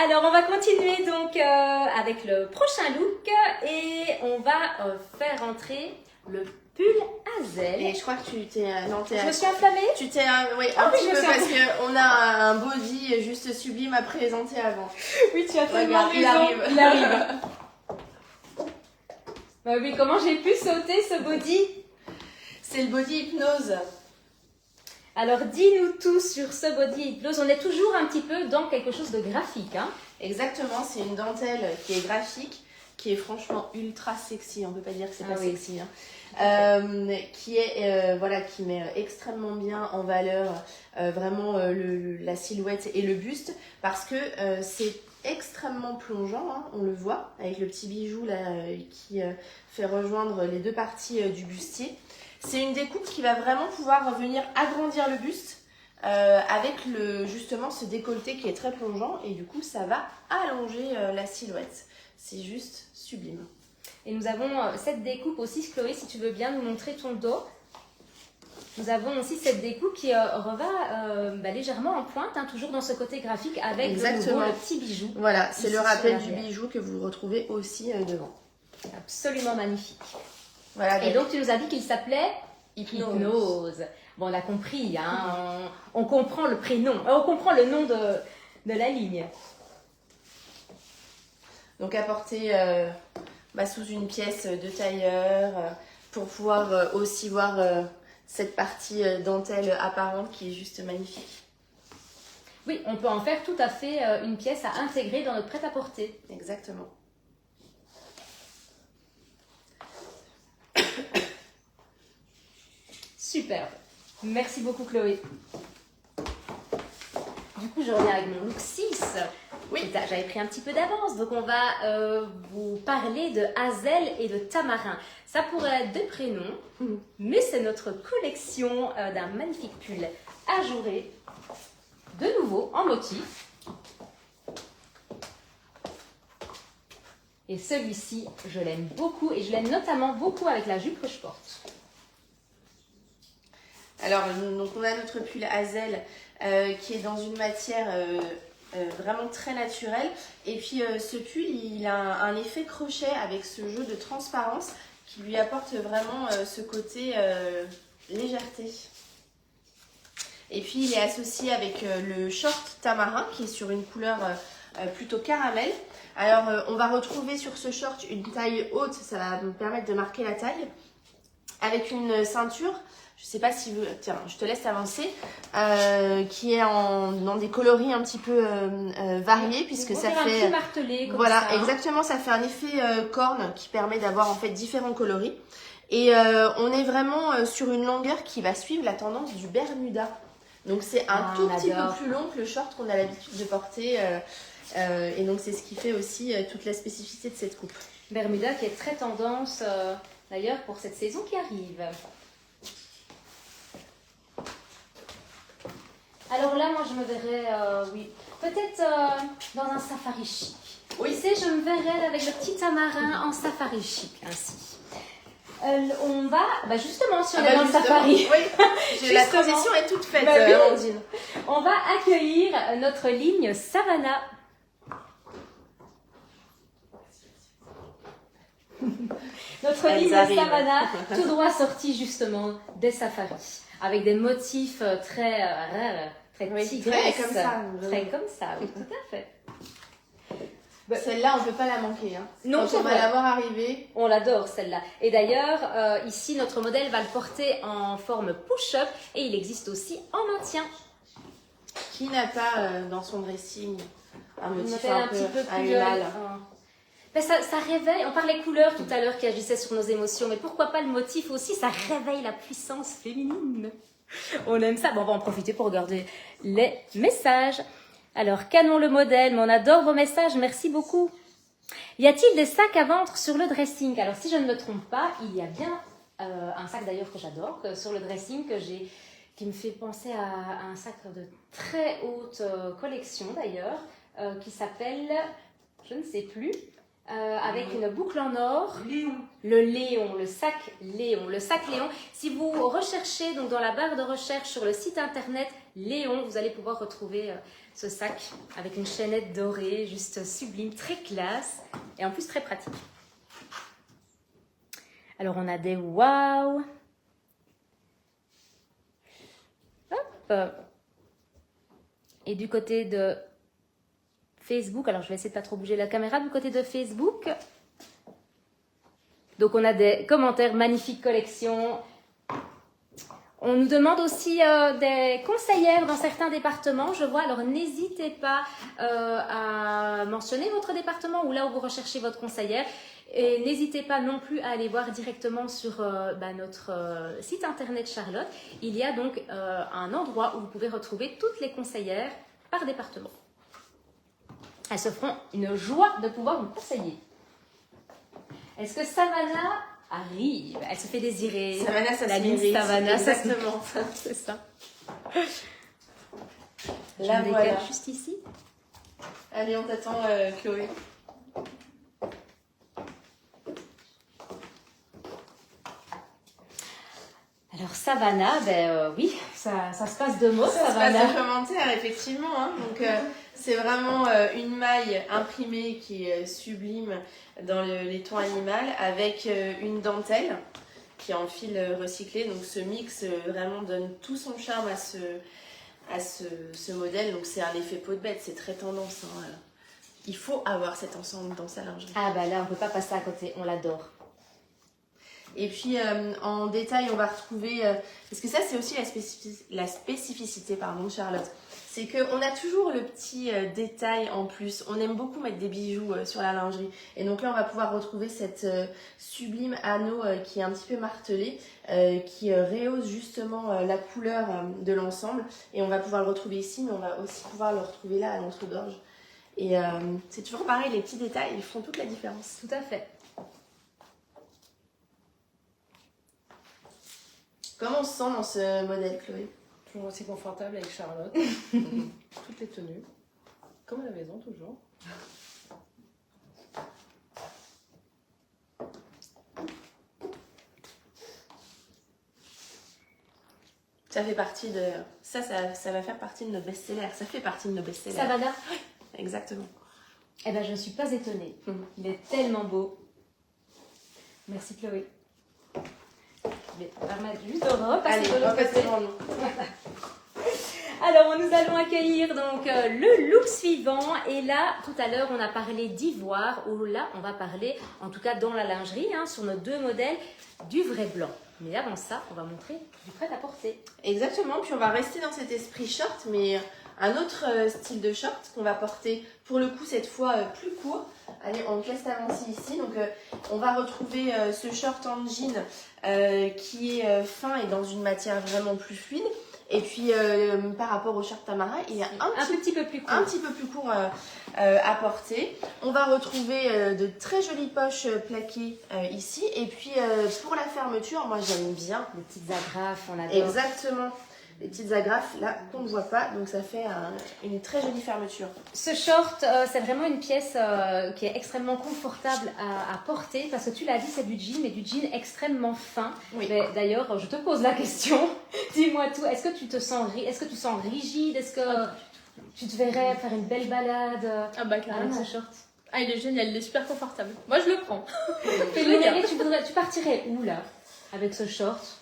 Alors, on va continuer donc avec le prochain look et on va faire entrer le pull Hazel. Et je crois que tu t'es... non, Je me suis enflammée? Tu t'es oui, Ah un oui, petit je me peu suis parce qu'on a un body juste sublime à présenter avant. Oui, tu as Regarde, il raison. arrive. Il arrive. Bah oui, comment j'ai pu sauter ce body? C'est le body hypnose. Alors, dis-nous tout sur ce body hypnose. On est toujours un petit peu dans quelque chose de graphique, hein? Exactement, c'est une dentelle qui est graphique, qui est franchement ultra sexy. On peut pas dire que c'est pas oui. sexy. Hein. Qui est voilà, qui met extrêmement bien en valeur vraiment la silhouette et le buste parce que c'est extrêmement plongeant, hein, on le voit avec le petit bijou là qui fait rejoindre les deux parties du bustier. C'est une découpe qui va vraiment pouvoir venir agrandir le buste avec justement ce décolleté qui est très plongeant et du coup ça va allonger la silhouette. C'est juste sublime. Et nous avons cette découpe aussi, Chloé, si tu veux bien nous montrer ton dos. Nous avons aussi cette découpe qui reva légèrement en pointe, hein, toujours dans ce côté graphique avec de nouveau le petit bijou. Voilà, c'est ici le rappel sur du l'arrière. bijou que vous retrouvez aussi devant. Absolument magnifique. Voilà, Et donc tu nous as dit qu'il s'appelait Hypnose. Bon, on a compris, hein, on comprend le prénom, on comprend le nom de la ligne. donc à porter sous une pièce de tailleur pour pouvoir aussi voir cette partie dentelle apparente qui est juste magnifique. Oui, on peut en faire tout à fait une pièce à intégrer dans notre prêt-à-porter. Exactement. Superbe. Merci beaucoup, Chloé. Du coup, je reviens avec mon look 6. Oui, j'avais pris un petit peu d'avance, donc on va vous parler de Hazel et de Tamarin. Ça pourrait être deux prénoms, mais c'est notre collection d'un magnifique pull ajouré, de nouveau en motif. Et celui-ci, je l'aime beaucoup, et je l'aime notamment beaucoup avec la jupe que je porte. Alors, donc on a notre pull Hazel qui est dans une matière vraiment très naturelle. Et puis ce pull, il a un effet crochet avec ce jeu de transparence qui lui apporte vraiment ce côté légèreté. Et puis il est associé avec le short Tamarin qui est sur une couleur plutôt caramel. Alors on va retrouver sur ce short une taille haute, ça va me permettre de marquer la taille, avec une ceinture. Je sais pas si vous... Tiens, je te laisse avancer. Qui est dans des coloris un petit peu variés puisque ça fait... un petit martelé comme voilà, ça. exactement. Ça fait un effet corne qui permet d'avoir en fait différents coloris. Et on est vraiment sur une longueur qui va suivre la tendance du Bermuda. Donc c'est un tout petit peu plus long que le short qu'on a l'habitude de porter. Et donc c'est ce qui fait aussi toute la spécificité de cette coupe. Bermuda qui est très tendance d'ailleurs pour cette saison qui arrive. Alors là, moi je me verrais, oui, peut-être dans un safari chic. Oui, tu sais, je me verrais là, avec le petit tamarin en safari chic, ainsi. On va, justement, si on est dans le safari. Oui, la transition est toute faite, oui. Amandine. On va accueillir notre ligne Savannah. Notre ligne Savannah, tout droit sortie justement des safaris, avec des motifs très tigresses, comme ça. Très comme ça, oui, tout à fait. Celle-là, on ne peut pas la manquer. Hein. Non, quand on va la voir arriver. On l'adore celle-là. Et d'ailleurs, ici, notre modèle va le porter en forme push-up et il existe aussi en maintien. Qui n'a pas dans son dressing un motif un petit peu plus animal ça réveille, on parlait couleurs tout à l'heure qui agissaient sur nos émotions, mais pourquoi pas le motif aussi, ça réveille la puissance féminine. On aime ça. Bon, on va en profiter pour regarder les messages. Alors, canon le modèle, mais on adore vos messages, merci beaucoup. Y a-t-il des sacs à vendre sur le dressing? Alors, si je ne me trompe pas, il y a bien un sac d'ailleurs que j'adore, sur le dressing, qui me fait penser à un sac de très haute collection d'ailleurs, qui s'appelle, je ne sais plus, avec une boucle en or. Léon. Le sac Léon. Le sac Léon. Si vous recherchez donc dans la barre de recherche sur le site internet Léon, vous allez pouvoir retrouver ce sac avec une chaînette dorée, juste sublime, très classe et en plus très pratique. Alors on a des waouh. Hop. Et du côté de Facebook, alors je vais essayer de pas trop bouger la caméra, du côté de Facebook. Donc on a des commentaires, magnifique collection. On nous demande aussi des conseillères dans certains départements, je vois, alors n'hésitez pas à mentionner votre département ou là où vous recherchez votre conseillère. Et n'hésitez pas non plus à aller voir directement sur notre site internet Charlotte. Il y a donc un endroit où vous pouvez retrouver toutes les conseillères par département. Elles se feront une joie de pouvoir vous conseiller. Est-ce que Savannah arrive? Elle se fait désirer. Savannah, ça la se ligne mérite. Savannah, Exactement. c'est ça. Là, je voilà. juste ici. Allez, on t'attend, Chloé. Alors Savannah, oui, ça se passe de mots, Ça se Savannah. passe de commentaires, effectivement. Hein. Donc, c'est vraiment une maille imprimée qui est sublime dans les tons animaux avec une dentelle qui est en fil recyclé. Donc, ce mix vraiment donne tout son charme à ce modèle. Donc, c'est un effet peau de bête, c'est très tendance. Hein. Il faut avoir cet ensemble dans sa lingerie. Ah bah là, on ne peut pas passer à côté, on l'adore. Et puis en détail, on va retrouver, parce que ça c'est aussi la spécificité de Charlotte, c'est qu'on a toujours le petit détail en plus. On aime beaucoup mettre des bijoux sur la lingerie. Et donc là, on va pouvoir retrouver cette sublime anneau qui est un petit peu martelé, qui rehausse justement la couleur de l'ensemble. Et on va pouvoir le retrouver ici, mais on va aussi pouvoir le retrouver là à l'entre-gorge. Et c'est toujours pareil, les petits détails, ils font toute la différence. Tout à fait. Comment on se sent dans ce modèle, Chloé? Toujours aussi confortable avec Charlotte. Toutes les tenues. Comme à la maison, toujours. Ça fait partie de... Ça va faire partie de nos best-sellers. Ça fait partie de nos best-sellers. Savannah? Exactement. Eh ben, je ne suis pas étonnée. Il est tellement beau. Merci Chloé. Je vais permettre juste de repasser Allez, de l'autre repasser côté. devant nous. Alors, nous allons accueillir donc le look suivant. Et là, tout à l'heure, on a parlé d'ivoire. Où là, on va parler, en tout cas dans la lingerie, sur nos deux modèles, du vrai blanc. Mais avant ça, on va montrer du prêt-à-porter. Exactement. Puis on va rester dans cet esprit short, mais un autre style de short qu'on va porter, pour le coup, cette fois plus court. Allez, on te laisse avancer ici. Donc, on va retrouver ce short en jean qui est fin et dans une matière vraiment plus fluide. Et puis par rapport au short Tamara, il est un petit peu plus court. Un petit peu plus court à porter. On va retrouver de très jolies poches plaquées ici. Et puis pour la fermeture, moi j'aime bien. Les petites agrafes, on adore. Exactement. Les petites agrafes là qu'on ne voit pas, donc ça fait une très jolie fermeture. Ce short, c'est vraiment une pièce qui est extrêmement confortable à porter parce que tu l'as dit, c'est du jean, mais du jean extrêmement fin. Oui. D'ailleurs, je te pose la question, dis-moi tout, est-ce que tu sens rigide, est-ce que tu te verrais faire une belle balade Ah bah carrément. avec ce short? Ah, il est génial, il est super confortable. Moi, je le prends. Tu partirais où là avec ce short?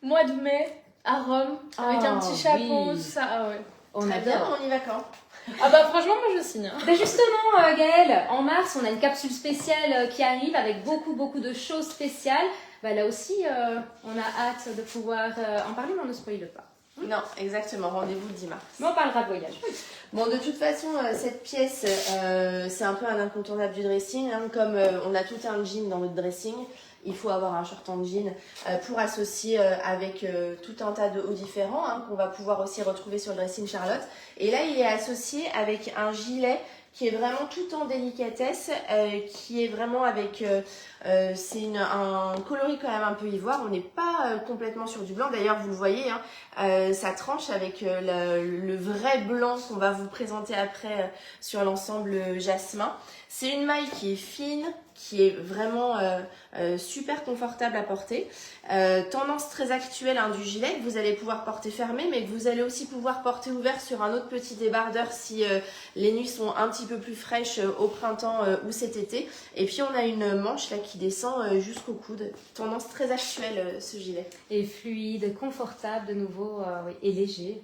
Mois de mai, à Rome, avec un petit chapeau, oui. tout ça. Ah ouais. On Très bien, adore. on y va quand? Ah bah franchement, moi je signe. Ben justement, Gaëlle, en mars, on a une capsule spéciale qui arrive avec beaucoup de choses spéciales. Ben là aussi, on a hâte de pouvoir en parler, mais on ne spoile pas. Non, exactement, rendez-vous le 10 mars. Mais on parlera de voyage. Bon, de toute façon, cette pièce, c'est un peu un incontournable du dressing. Hein, comme on a tout un jean dans notre dressing, il faut avoir un short en jean pour associer avec tout un tas de hauts différents hein, qu'on va pouvoir aussi retrouver sur le dressing Charlotte. Et là, il est associé avec un gilet qui est vraiment tout en délicatesse, qui est vraiment avec... c'est un coloris quand même un peu ivoire, on n'est pas complètement sur du blanc, d'ailleurs vous le voyez, hein, ça tranche avec le vrai blanc qu'on va vous présenter après sur l'ensemble jasmin. C'est une maille qui est fine, qui est vraiment super confortable à porter. Tendance très actuelle hein, du gilet que vous allez pouvoir porter fermé, mais que vous allez aussi pouvoir porter ouvert sur un autre petit débardeur si les nuits sont un petit peu plus fraîches au printemps ou cet été. Et puis on a une manche là qui descend jusqu'au coude. Tendance très actuelle ce gilet. Et fluide, confortable de nouveau, oui, et léger.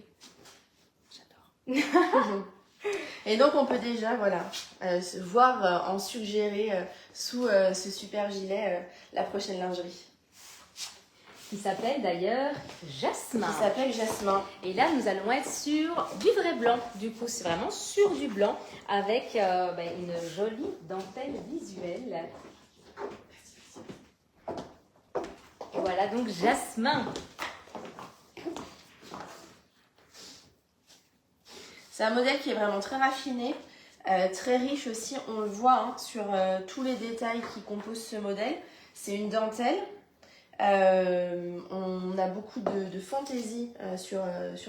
Et donc on peut déjà voilà, voir en suggérer sous ce super gilet la prochaine lingerie. Qui s'appelle d'ailleurs Jasmin. Qui s'appelle Jasmin. Et là, nous allons être sur du vrai blanc. Du coup, c'est vraiment sur du blanc avec une jolie dentelle visuelle. Et voilà donc Jasmin. C'est un modèle qui est vraiment très raffiné, très riche aussi. On le voit hein, sur tous les détails qui composent ce modèle. C'est une dentelle. On a beaucoup de fantaisie sur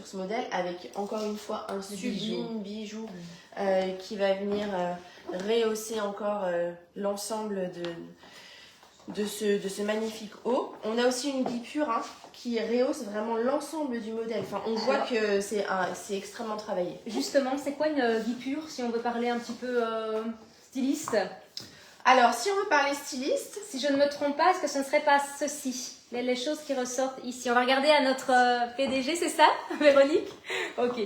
ce modèle avec encore une fois un sublime bijou qui va venir rehausser encore l'ensemble de ce magnifique haut. On a aussi une guipure hein, qui rehausse vraiment l'ensemble du modèle. Enfin, on voit que c'est extrêmement travaillé. Justement, c'est quoi une guipure si on veut parler un petit peu styliste? Alors, si on veut parler styliste... Si je ne me trompe pas, est-ce que ce ne serait pas ceci? Les choses qui ressortent ici. On va regarder à notre PDG, c'est ça, Véronique? Ok.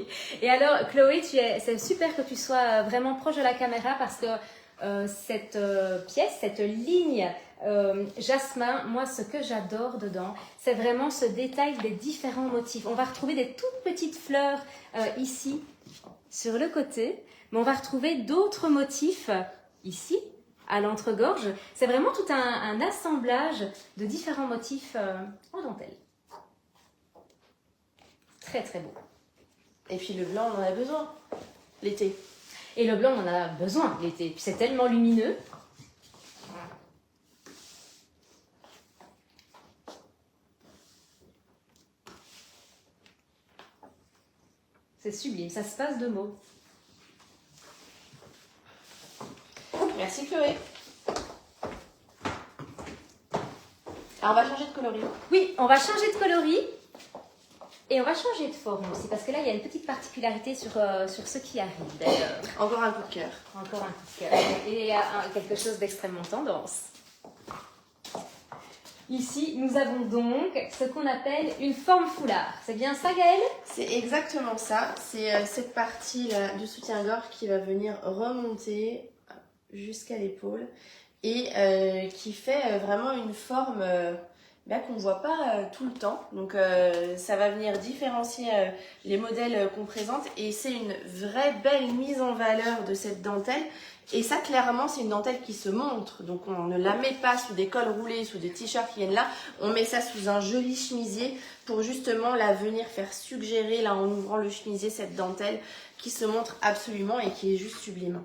Et alors, Chloé, c'est super que tu sois vraiment proche de la caméra parce que cette pièce, cette ligne jasmin, moi, ce que j'adore dedans, c'est vraiment ce détail des différents motifs. On va retrouver des toutes petites fleurs ici, sur le côté, mais on va retrouver d'autres motifs ici, à l'entre-gorge. C'est vraiment tout un assemblage de différents motifs en dentelle. Très très beau. Et puis le blanc, on en a besoin l'été. Et le blanc, on en a besoin l'été. Puis c'est tellement lumineux. C'est sublime, ça se passe de mots. Merci Chloé. Alors on va changer de coloris. Oui, on va changer de coloris et on va changer de forme aussi parce que là il y a une petite particularité sur ce qui arrive d'ailleurs. Encore un coup de cœur. Encore un coup de cœur. Et il y a quelque chose d'extrêmement tendance. Ici, nous avons donc ce qu'on appelle une forme foulard. C'est bien ça, Gaëlle? C'est exactement ça. C'est cette partie-là du soutien-gorge qui va venir remonter jusqu'à l'épaule et qui fait vraiment une forme qu'on ne voit pas tout le temps. Donc ça va venir différencier les modèles qu'on présente et c'est une vraie belle mise en valeur de cette dentelle Et ça, clairement, c'est une dentelle qui se montre. Donc, on ne la met pas sous des cols roulés, sous des t-shirts qui viennent là. On met ça sous un joli chemisier pour justement la venir faire suggérer, là, en ouvrant le chemisier, cette dentelle qui se montre absolument et qui est juste sublime.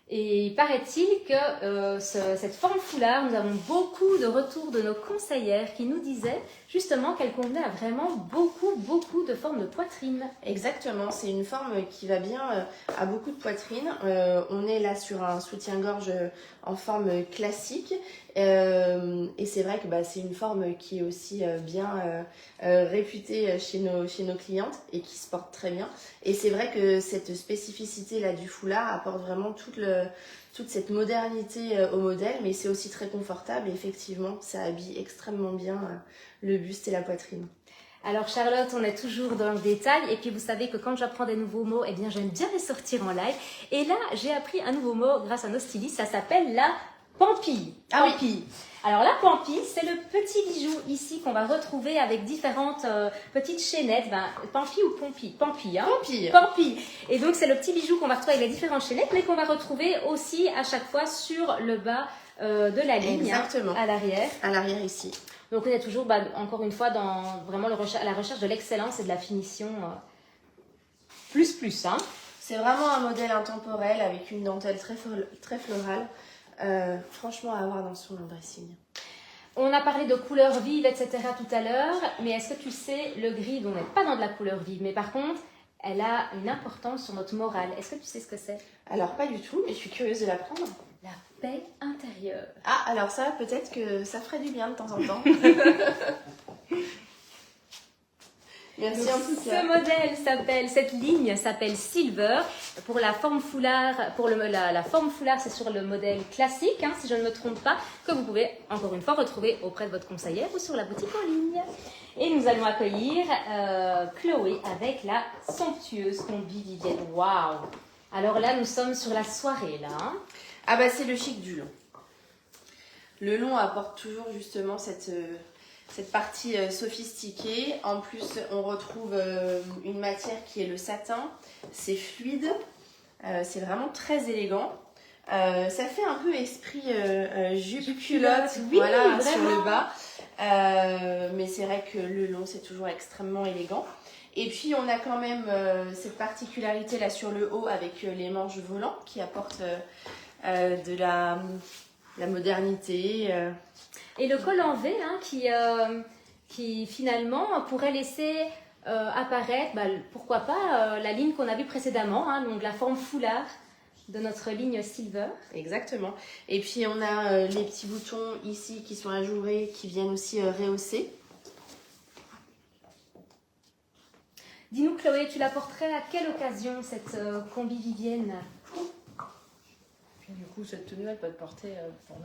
Et paraît-il que cette forme foulard, nous avons beaucoup de retours de nos conseillères qui nous disaient justement qu'elle convenait à vraiment beaucoup de formes de poitrine. Exactement, c'est une forme qui va bien à beaucoup de poitrine. On est là sur un soutien-gorge en forme classique. Et c'est vrai que c'est une forme qui est aussi bien réputée chez nos clientes et qui se porte très bien. Et c'est vrai que cette spécificité là du foulard apporte vraiment toute cette modernité au modèle, mais c'est aussi très confortable et effectivement ça habille extrêmement bien le buste et la poitrine. Alors Charlotte, on est toujours dans le détail et puis vous savez que quand j'apprends des nouveaux mots, eh bien j'aime bien les sortir en live. Et là, j'ai appris un nouveau mot grâce à nos stylistes, ça s'appelle la pampille. Ah Pampille. Alors la pampille, c'est le petit bijou ici qu'on va retrouver avec différentes petites chaînettes. Pampille ou pompille? Pampille, hein? Pampille. Pampille. Et donc c'est le petit bijou qu'on va retrouver avec les différentes chaînettes, mais qu'on va retrouver aussi à chaque fois sur le bas de la ligne. Exactement. À l'arrière. À l'arrière ici. Donc on est toujours, encore une fois, dans vraiment la recherche de l'excellence et de la finition plus, hein. C'est vraiment un modèle intemporel avec une dentelle très florale. Franchement, à avoir dans son dressing. On a parlé de couleurs vives, etc. tout à l'heure, mais est-ce que tu sais, le gris, on n'est pas dans de la couleur vive, mais par contre, elle a une importance sur notre morale. Est-ce que tu sais ce que c'est? Alors, pas du tout, mais je suis curieuse de l'apprendre. La paix intérieure. Ah, alors ça, peut-être que ça ferait du bien de temps en temps. Merci Donc, en tout cas. ce modèle cette ligne s'appelle Silver. Pour la forme foulard, la forme foulard, c'est sur le modèle classique, hein, si je ne me trompe pas, que vous pouvez encore une fois retrouver auprès de votre conseillère ou sur la boutique en ligne. Et nous allons accueillir Chloé avec la somptueuse combi Vivienne. Waouh! Alors là, nous sommes sur la soirée, là. Hein. Ah c'est le chic du long. Le long apporte toujours justement cette partie sophistiquée. En plus, on retrouve une matière qui est le satin. C'est fluide. C'est vraiment très élégant. Ça fait un peu esprit jupe culotte, oui, voilà, vraiment. sur le bas. Mais c'est vrai que le long, c'est toujours extrêmement élégant. Et puis, on a quand même cette particularité là sur le haut avec les manches volants qui apportent de la modernité. Et le col en V, hein, qui finalement pourrait laisser apparaître, pourquoi pas, la ligne qu'on a vue précédemment, hein, donc la forme foulard de notre ligne Silver. Exactement. Et puis on a les petits boutons ici qui sont ajourés, qui viennent aussi rehausser. Dis-nous Chloé, tu la porterais à quelle occasion cette combi Vivienne? Puis du coup, cette tenue, elle peut être portée pour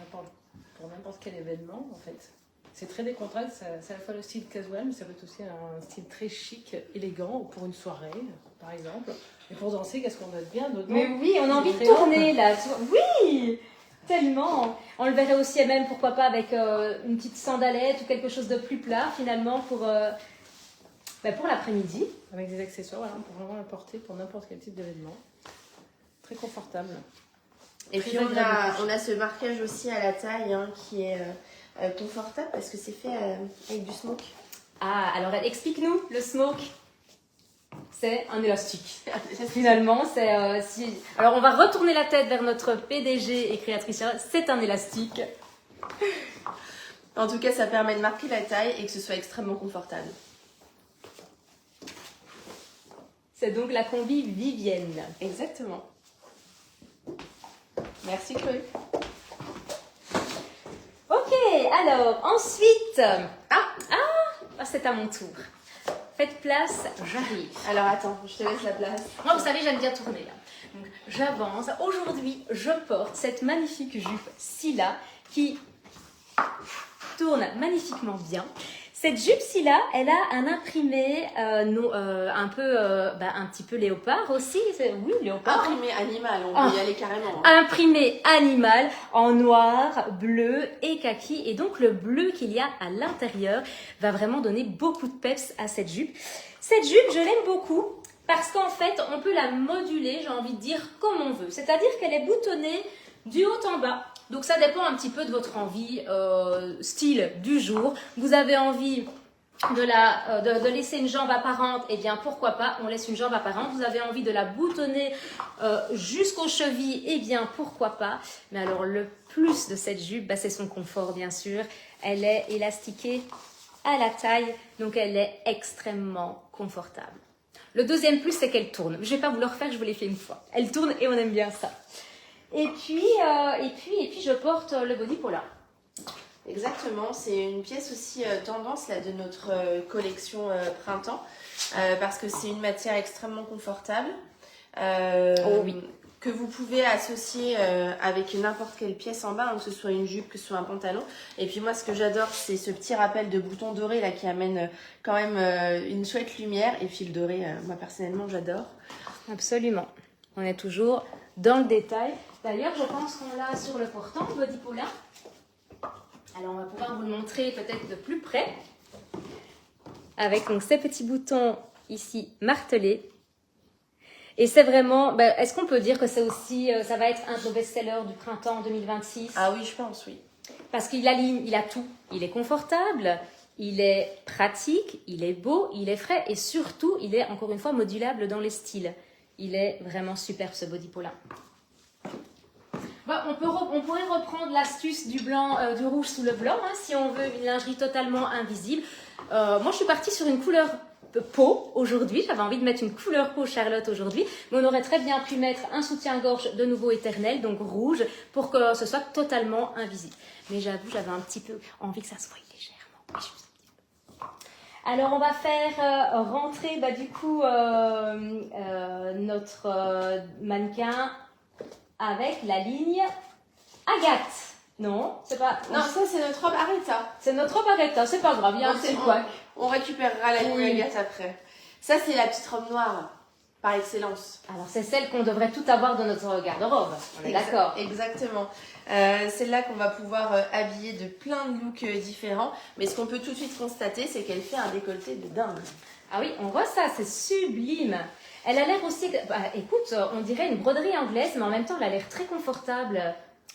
n'importe quel événement, en fait. C'est très décontracté, c'est à la fois le style casual, mais ça peut être aussi un style très chic, élégant, pour une soirée, par exemple. Et pour danser, qu'est-ce qu'on a de bien dedans? Mais oui, on a envie de tourner là. Oui, tellement. On le verrait aussi même, pourquoi pas, avec une petite sandalette ou quelque chose de plus plat, finalement, pour l'après-midi. Avec des accessoires, voilà, pour vraiment la porter pour n'importe quel type d'événement. Très confortable. Et puis on a ce marquage aussi à la taille hein, qui est confortable parce que c'est fait avec du smoke. Ah, alors explique-nous le smoke. C'est un élastique. Finalement, c'est alors on va retourner la tête vers notre PDG et créatrice. C'est un élastique. En tout cas, ça permet de marquer la taille et que ce soit extrêmement confortable. C'est donc la combi Vivienne. Exactement. Merci Chloé. Ok, alors ensuite... c'est à mon tour. Faites place, j'arrive. Alors attends, je te laisse la place. Moi, vous savez, j'aime bien tourner là. Donc, j'avance. Aujourd'hui, je porte cette magnifique jupe Scylla qui tourne magnifiquement bien. Cette jupe Scylla, elle a un imprimé un petit peu léopard aussi. Oui, léopard. Imprimé animal, on peut y aller carrément. Imprimé animal en noir, bleu et kaki. Et donc le bleu qu'il y a à l'intérieur va vraiment donner beaucoup de peps à cette jupe. Cette jupe, je l'aime beaucoup parce qu'en fait, on peut la moduler, j'ai envie de dire, comme on veut. C'est-à-dire qu'elle est boutonnée du haut en bas. Donc ça dépend un petit peu de votre envie, style du jour. Vous avez envie de laisser une jambe apparente, eh bien pourquoi pas, on laisse une jambe apparente. Vous avez envie de la boutonner jusqu'aux chevilles, eh bien pourquoi pas. Mais alors le plus de cette jupe, bah, c'est son confort bien sûr. Elle est élastiquée à la taille, donc elle est extrêmement confortable. Le deuxième plus, c'est qu'elle tourne. Je vais pas vous le refaire, je vous l'ai fait une fois. Elle tourne et on aime bien ça. Et puis je porte le body polar. Exactement, c'est une pièce aussi tendance là, de notre collection printemps parce que c'est une matière extrêmement confortable Oh oui. que vous pouvez associer avec n'importe quelle pièce en bas, hein, que ce soit une jupe, que ce soit un pantalon. Et puis moi ce que j'adore c'est ce petit rappel de bouton doré là qui amène quand même une chouette lumière. Et puis le doré, moi personnellement j'adore. Absolument. On est toujours dans le détail. D'ailleurs, je pense qu'on l'a sur le portant, le body polar. Alors, on va pouvoir vous le montrer peut-être de plus près. Avec donc ces petits boutons ici martelés. Et c'est vraiment... Ben, est-ce qu'on peut dire que c'est aussi... ça va être un de nos best-sellers du printemps 2026? Ah oui, je pense, oui. Parce qu'il aligne, il a tout. Il est confortable, il est pratique, il est beau, il est frais. Et surtout, il est encore une fois modulable dans les styles. Il est vraiment superbe ce body polar. Bon, on pourrait reprendre l'astuce du blanc, du rouge sous le blanc, hein, si on veut une lingerie totalement invisible. Moi, je suis partie sur une couleur peau aujourd'hui. J'avais envie de mettre une couleur peau Charlotte aujourd'hui, mais on aurait très bien pu mettre un soutien-gorge de nouveau éternel, donc rouge, pour que ce soit totalement invisible. Mais j'avoue, j'avais un petit peu envie que ça soit légèrement. Alors, on va faire rentrer du coup notre mannequin avec la ligne Agathe. Non, c'est pas. Non, ça c'est notre robe Aretha. C'est notre robe Aretha, c'est pas grave, il y a un petit couac. On récupérera la ligne Agathe après. Ça c'est la petite robe noire, par excellence. Alors, c'est celle qu'on devrait tout avoir dans notre garde-robe, on est d'accord. Exactement. Celle-là qu'on va pouvoir habiller de plein de looks différents. Mais ce qu'on peut tout de suite constater, c'est qu'elle fait un décolleté de dingue. Ah oui, on voit ça, c'est sublime. Elle a l'air aussi, écoute, on dirait une broderie anglaise, mais en même temps, elle a l'air très confortable.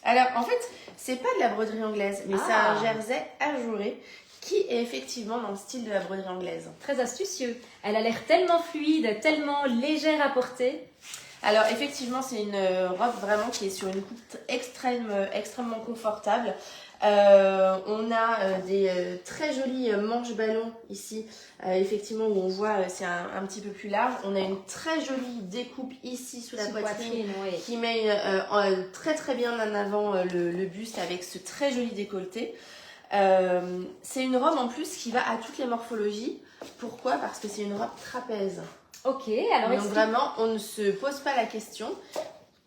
Alors, en fait, c'est pas de la broderie anglaise, mais c'est Ah. un jersey ajouré qui est effectivement dans le style de la broderie anglaise. Très astucieux. Elle a l'air tellement fluide, tellement légère à porter. Alors, effectivement, c'est une robe vraiment qui est sur une coupe extrêmement confortable. On a des très jolis manches ballons ici, effectivement où on voit c'est un petit peu plus large. On a une très jolie découpe ici sous la poitrine oui. qui met très très bien en avant le buste avec ce très joli décolleté. C'est une robe en plus qui va à toutes les morphologies. Pourquoi? Parce que c'est une robe trapèze. Ok, alors Donc vraiment, on ne se pose pas la question.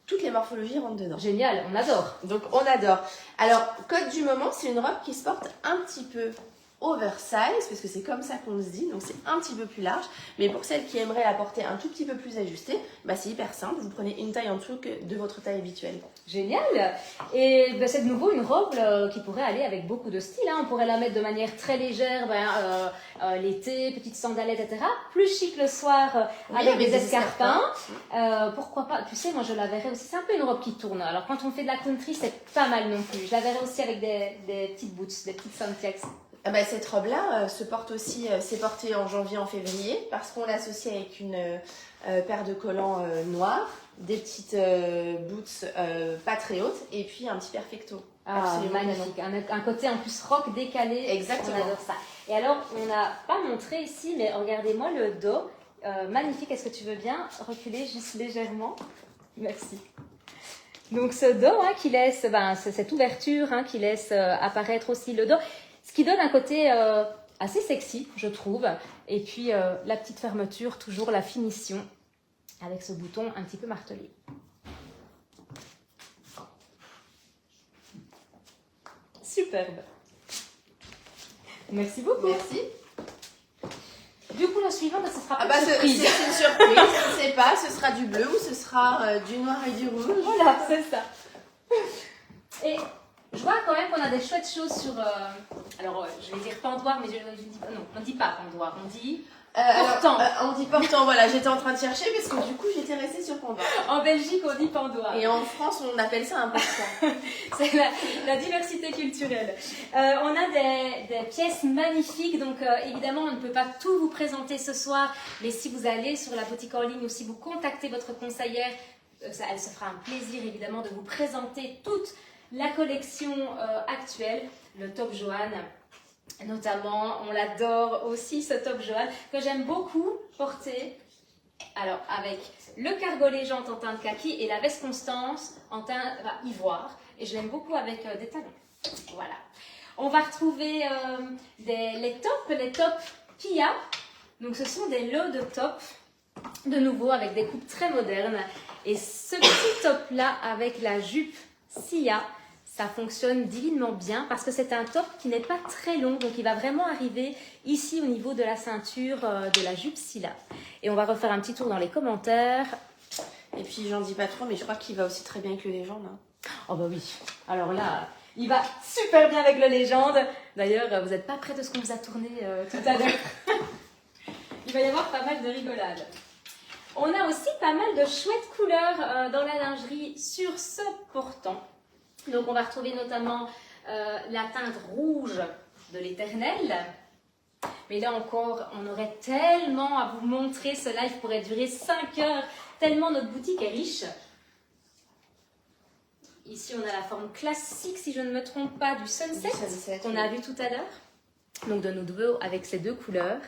Toutes les morphologies rentrent dedans. Génial, on adore. Donc on adore. Alors, code du moment, c'est une robe qui se porte un petit peu oversize, parce que c'est comme ça qu'on se dit, donc c'est un petit peu plus large. Mais pour celles qui aimeraient la porter un tout petit peu plus ajustée, c'est hyper simple. Vous prenez une taille en dessous que de votre taille habituelle. Génial. Et c'est de nouveau une robe qui pourrait aller avec beaucoup de style. On pourrait la mettre de manière très légère, l'été, petite sandalette, etc. Plus chic le soir avec des escarpins. Pourquoi pas? Tu sais, moi je la verrais aussi. C'est un peu une robe qui tourne. Alors quand on fait de la country, c'est pas mal non plus. Je la verrais aussi avec des petites boots, des petites Santiago. Cette robe-là se porte aussi, c'est porté en janvier, en février, parce qu'on l'associe avec une paire de collants noirs, des petites boots pas très hautes, et puis un petit perfecto. Absolument Magnifique. Un côté en plus rock décalé. Exactement. On adore ça. Et alors, on n'a pas montré ici, mais regardez-moi le dos. Magnifique. Est-ce que tu veux bien reculer juste légèrement? Merci. Donc, ce dos qui laisse, cette ouverture qui laisse apparaître aussi le dos. Ce qui donne un côté assez sexy, je trouve. Et puis, la petite fermeture, toujours la finition, avec ce bouton un petit peu martelé. Superbe. Merci beaucoup. Merci. Du coup, la suivante, ce sera pas C'est de surprise. une surprise, je ne sais pas, ce sera du bleu ou ce sera du noir et du rouge. Voilà, c'est ça. Et je vois quand même qu'on a des chouettes choses sur... je vais dire pandoir, mais je ne dis pas. Non, on ne dit pas pandoir, on dit... Portant. On dit portant, voilà, j'étais en train de chercher parce que du coup j'étais restée sur Pandore. En Belgique, on dit pandois. Et en France, on appelle ça un portant. C'est la diversité culturelle. On a des pièces magnifiques, donc évidemment on ne peut pas tout vous présenter ce soir, mais si vous allez sur la boutique en ligne ou si vous contactez votre conseillère, elle se fera un plaisir évidemment de vous présenter toute la collection actuelle, le top Johan. Notamment, on l'adore aussi ce top Johan que j'aime beaucoup porter. Alors avec le cargo légende en teinte kaki et la veste Constance en teinte ivoire. Et je l'aime beaucoup avec des talons. Voilà. On va retrouver les tops Kia. Donc ce sont des lots de tops, de nouveau avec des coupes très modernes. Et ce petit top là avec la jupe Sia, ça fonctionne divinement bien parce que c'est un top qui n'est pas très long. Donc il va vraiment arriver ici au niveau de la ceinture de la jupe Sia. Et on va refaire un petit tour dans les commentaires. Et puis j'en dis pas trop, mais je crois qu'il va aussi très bien avec le légende. Hein. Oh bah oui, alors là, il va super bien avec le légende. D'ailleurs, vous n'êtes pas près de ce qu'on vous a tourné tout à l'heure. Il va y avoir pas mal de rigolades. On a aussi pas mal de chouettes couleurs dans la lingerie sur ce portant. Donc on va retrouver notamment la teinte rouge de l'éternel. Mais là encore, on aurait tellement à vous montrer. Ce live pourrait durer 5 heures, tellement notre boutique est riche. Ici, on a la forme classique, si je ne me trompe pas, du sunset qu'on a vu tout à l'heure. Donc de nouveau avec ces deux couleurs.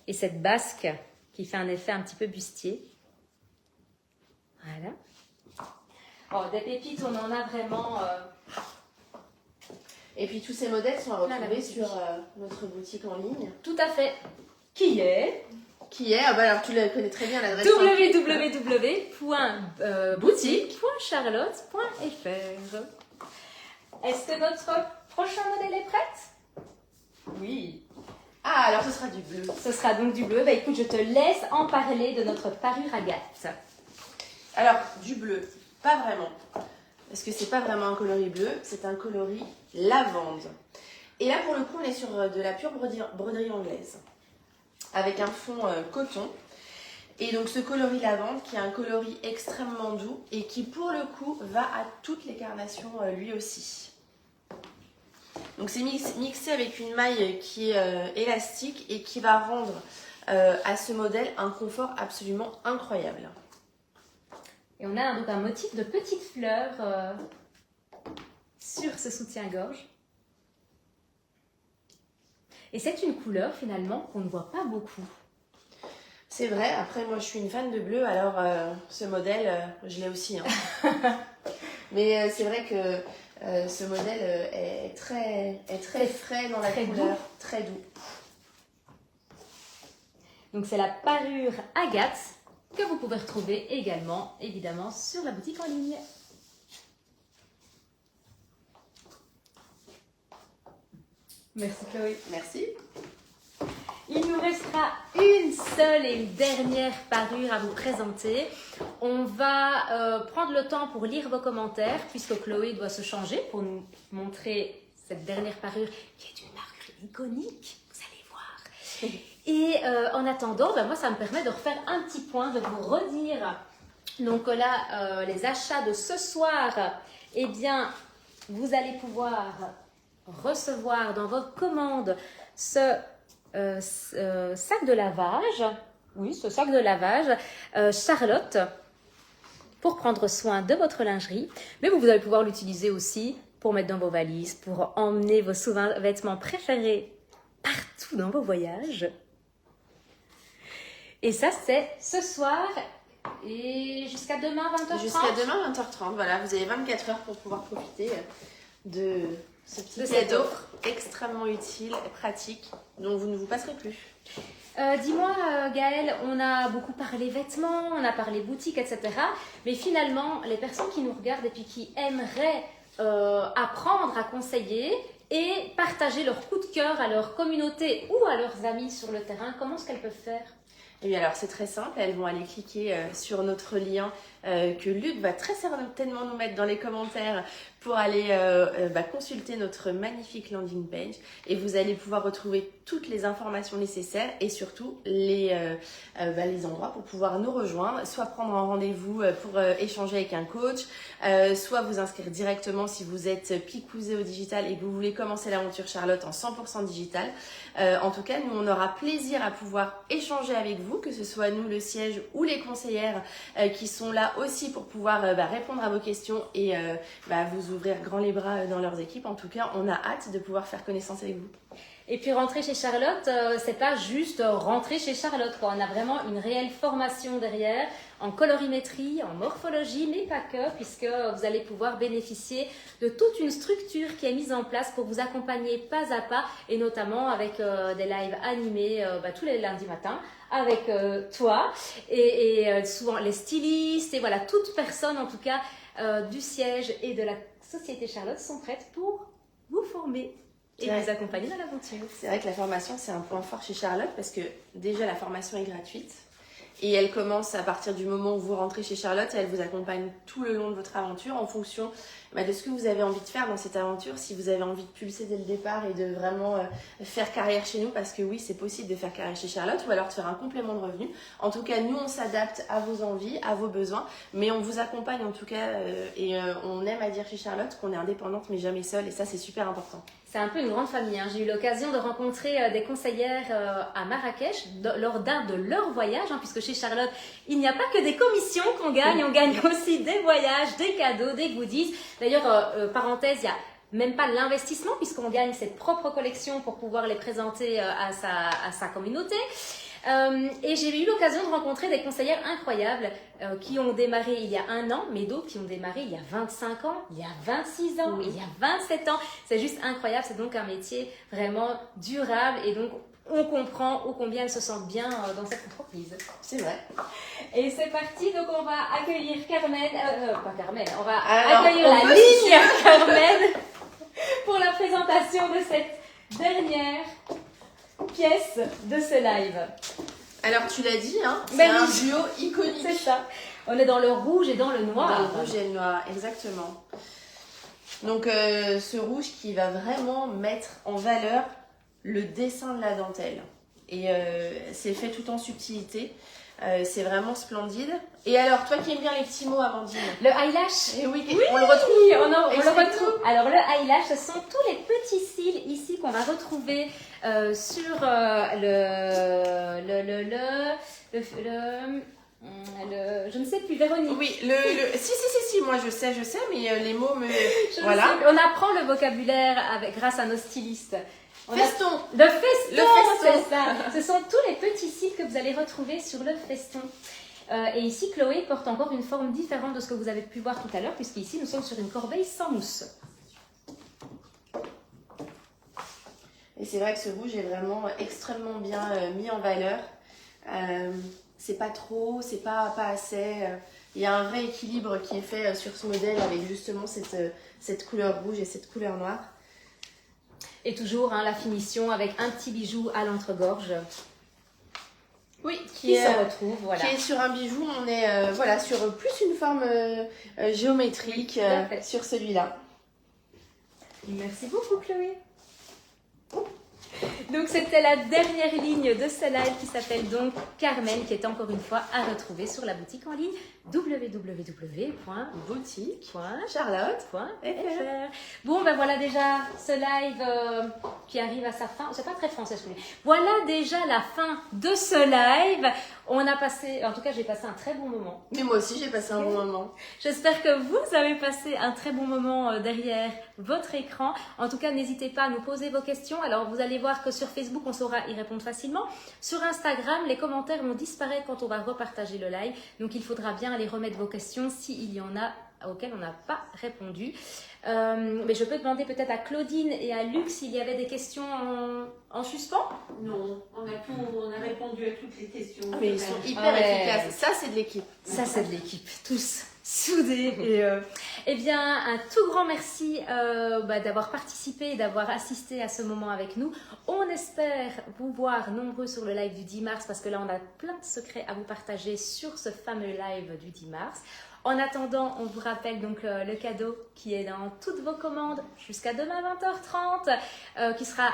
Et cette basque qui fait un effet un petit peu bustier. Voilà. Oh, des pépites, on en a vraiment... Et puis tous ces modèles sont à retrouver sur notre boutique en ligne. Tout à fait. Qui est alors tu la connais très bien l'adresse. www.boutique.charlotte.fr. Est-ce que notre prochain modèle est prêt? Oui. Ah, alors ce sera du bleu. Ce sera donc du bleu. Bah écoute, je te laisse en parler de notre parure Agathe. Alors, du bleu, pas vraiment. Parce que c'est pas vraiment un coloris bleu, c'est un coloris lavande. Et là, pour le coup, on est sur de la pure broderie anglaise. Avec un fond coton. Et donc ce coloris lavande qui est un coloris extrêmement doux et qui pour le coup va à toutes les carnations lui aussi. Donc c'est mixé avec une maille qui est élastique et qui va rendre à ce modèle un confort absolument incroyable. Et on a donc un motif de petites fleurs sur ce soutien-gorge. Et c'est une couleur finalement qu'on ne voit pas beaucoup. C'est vrai, après moi je suis une fan de bleu, alors ce modèle, je l'ai aussi. Hein. Mais c'est vrai que ce modèle est très frais dans la couleur, très doux. Donc c'est la parure Agathe que vous pouvez retrouver également, évidemment, sur la boutique en ligne. Merci Chloé. Merci. Il nous restera une seule et une dernière parure à vous présenter. On va prendre le temps pour lire vos commentaires puisque Chloé doit se changer pour nous montrer cette dernière parure qui est une parure iconique, vous allez voir. Et en attendant, moi ça me permet de refaire un petit point, de vous redire. Donc là, les achats de ce soir, eh bien, vous allez pouvoir recevoir dans vos commandes ce sac de lavage, oui, ce sac de lavage Charlotte pour prendre soin de votre lingerie, mais vous allez pouvoir l'utiliser aussi pour mettre dans vos valises, pour emmener vos sous-vêtements préférés partout dans vos voyages. Et ça, c'est ce soir et jusqu'à demain 20h30. Jusqu'à demain 20h30, voilà, vous avez 24 heures pour pouvoir profiter de ce petit cette cadeau offre extrêmement utile, pratique, dont vous ne vous passerez plus. Dis-moi Gaëlle, on a beaucoup parlé vêtements, on a parlé boutique, etc. Mais finalement, les personnes qui nous regardent et puis qui aimeraient apprendre à conseiller et partager leur coup de cœur à leur communauté ou à leurs amis sur le terrain, comment est-ce qu'elles peuvent faire ? Et bien alors c'est très simple, elles vont aller cliquer sur notre lien que Luc va très certainement nous mettre dans les commentaires pour aller consulter notre magnifique landing page et vous allez pouvoir retrouver toutes les informations nécessaires et surtout les endroits pour pouvoir nous rejoindre, soit prendre un rendez-vous pour échanger avec un coach, soit vous inscrire directement si vous êtes picousé au digital et que vous voulez commencer l'aventure Charlotte en 100% digital. En tout cas, nous on aura plaisir à pouvoir échanger avec vous, que ce soit nous le siège ou les conseillères qui sont là aussi pour pouvoir répondre à vos questions et vous ouvrir grand les bras dans leurs équipes. En tout cas, on a hâte de pouvoir faire connaissance avec vous. Et puis rentrer chez Charlotte, c'est pas juste rentrer chez Charlotte, quoi. On a vraiment une réelle formation derrière, en colorimétrie, en morphologie, mais pas que, puisque vous allez pouvoir bénéficier de toute une structure qui est mise en place pour vous accompagner pas à pas, et notamment avec des lives animés tous les lundis matins, avec toi, et souvent les stylistes, et voilà, toute personne en tout cas du siège et de la Société Charlotte sont prêtes pour vous former et vous accompagner dans l'aventure. C'est vrai que la formation, c'est un point fort chez Charlotte parce que déjà la formation est gratuite et elle commence à partir du moment où vous rentrez chez Charlotte et elle vous accompagne tout le long de votre aventure en fonction de ce que vous avez envie de faire dans cette aventure. Si vous avez envie de pulser dès le départ et de vraiment faire carrière chez nous, parce que oui, c'est possible de faire carrière chez Charlotte, ou alors de faire un complément de revenu. En tout cas, nous, on s'adapte à vos envies, à vos besoins, mais on vous accompagne en tout cas on aime à dire chez Charlotte qu'on est indépendante mais jamais seule et ça, c'est super important. C'est un peu une grande famille. J'ai eu l'occasion de rencontrer des conseillères à Marrakech lors d'un de leurs voyages, puisque chez Charlotte, il n'y a pas que des commissions qu'on gagne, on gagne aussi des voyages, des cadeaux, des goodies. D'ailleurs, parenthèse, il n'y a même pas l'investissement, puisqu'on gagne ses propres collections pour pouvoir les présenter à sa communauté. Et j'ai eu l'occasion de rencontrer des conseillères incroyables qui ont démarré il y a 1 an, mais d'autres qui ont démarré il y a 25 ans, il y a 26 ans, il y a 27 ans. C'est juste incroyable, c'est donc un métier vraiment durable et donc on comprend ô combien elles se sentent bien dans cette entreprise. C'est vrai. Et c'est parti, donc on va accueillir Carmen, on va accueillir la ligne Carmen pour la présentation de cette dernière pièce de ce live. Alors tu l'as dit, c'est un duo iconique. C'est ça. On est dans le rouge et dans le noir. Dans le rouge et le noir, exactement. Donc ce rouge qui va vraiment mettre en valeur le dessin de la dentelle. Et c'est fait tout en subtilité. C'est vraiment splendide. Et alors, toi qui aimes bien les petits mots, Amandine. Le eyelash. Et oui, on le retrouve. Oui, on le retrouve. Alors, le eyelash, ce sont tous les petits cils ici qu'on va retrouver sur je ne sais plus, Véronique. Oui, si, moi je sais, mais les mots me... Voilà. On apprend le vocabulaire grâce à nos stylistes. Feston. Le feston, c'est ça. Ce sont tous les petits cils que vous allez retrouver sur le feston. Et ici, Chloé porte encore une forme différente de ce que vous avez pu voir tout à l'heure, puisqu'ici, nous sommes sur une corbeille sans mousse. Et c'est vrai que ce rouge est vraiment extrêmement bien mis en valeur. C'est pas trop, c'est pas assez. Il y a un vrai équilibre qui est fait sur ce modèle avec justement cette couleur rouge et cette couleur noire. Et toujours la finition avec un petit bijou à l'entre-gorge. Oui, qui se retrouve, voilà. Qui est sur un bijou, on est sur plus une forme géométrique sur celui-là. Merci beaucoup, Chloé. Donc c'était la dernière ligne de ce live qui s'appelle donc Carmen, qui est encore une fois à retrouver sur la boutique en ligne www.boutique.charlotte.fr. Bon, ben voilà déjà ce live qui arrive à sa fin. C'est pas très français, je voulais. Voilà déjà la fin de ce live. On a passé, en tout cas j'ai passé un très bon moment. Mais moi aussi j'ai passé un bon moment. J'espère que vous avez passé un très bon moment derrière votre écran. En tout cas, n'hésitez pas à nous poser vos questions. Alors vous allez voir que sur Facebook, on saura y répondre facilement. Sur Instagram, les commentaires vont disparaître quand on va repartager le live. Donc il faudra bien aller remettre vos questions s'il y en a auxquelles on n'a pas répondu. Mais je peux demander peut-être à Claudine et à Luc s'il y avait des questions en suspens. Non, on a répondu à toutes les questions. Mais ils sont hyper efficaces. Ça, c'est de l'équipe. Ça, c'est de l'équipe. Tous soudés. Et eh bien, un tout grand merci d'avoir participé et d'avoir assisté à ce moment avec nous. On espère vous voir nombreux sur le live du 10 mars parce que là, on a plein de secrets à vous partager sur ce fameux live du 10 mars. En attendant, on vous rappelle donc le cadeau qui est dans toutes vos commandes jusqu'à demain 20h30, qui sera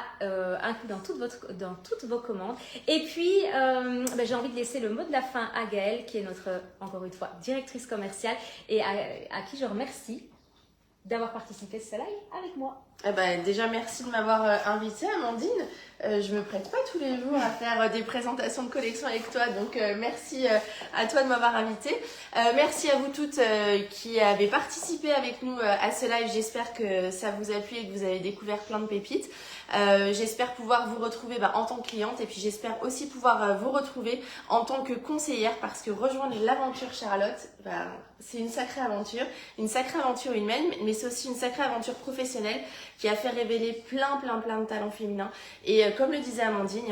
inclus dans toutes vos commandes. Et puis, j'ai envie de laisser le mot de la fin à Gaëlle, qui est notre, encore une fois, directrice commerciale, et à qui je remercie d'avoir participé à ce live avec moi. Eh ben, déjà, merci de m'avoir invitée, Amandine. Je me prête pas tous les jours à faire des présentations de collection avec toi, donc merci à toi de m'avoir invitée. Merci à vous toutes qui avez participé avec nous à ce live. J'espère que ça vous a plu et que vous avez découvert plein de pépites. J'espère pouvoir vous retrouver en tant que cliente, et puis j'espère aussi pouvoir vous retrouver en tant que conseillère, parce que rejoindre l'aventure Charlotte, c'est une sacrée aventure humaine, mais c'est aussi une sacrée aventure professionnelle qui a fait révéler plein de talents féminins. Et comme le disait Amandine,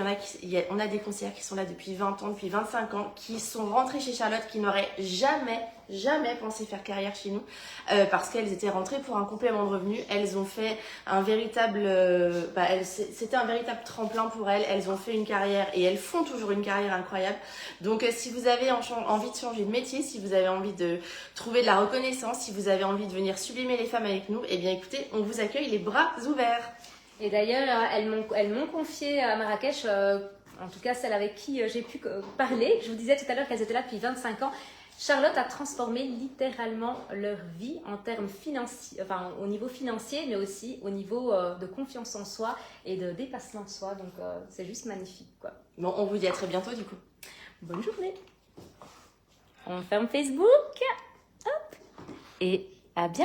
on a des conseillères qui sont là depuis 20 ans, depuis 25 ans, qui sont rentrées chez Charlotte, qui n'auraient jamais pensé faire carrière chez nous, parce qu'elles étaient rentrées pour un complément de revenu. Elles ont fait un véritable, c'était un véritable tremplin pour elles. Elles ont fait une carrière, et elles font toujours une carrière incroyable. Donc si vous avez envie de changer de métier, si vous avez envie de trouver de la reconnaissance, si vous avez envie de venir sublimer les femmes avec nous, eh bien écoutez, on vous accueille les bras ouverts. Et d'ailleurs, elles m'ont confié à Marrakech, en tout cas celle avec qui j'ai pu parler. Je vous disais tout à l'heure qu'elles étaient là depuis 25 ans. Charlotte a transformé littéralement leur vie en termes financiers, enfin au niveau financier, mais aussi au niveau de confiance en soi et de dépassement de soi. Donc c'est juste magnifique, quoi. Bon, on vous dit à très bientôt du coup. Bonne journée. On ferme Facebook. Hop. Et à bientôt.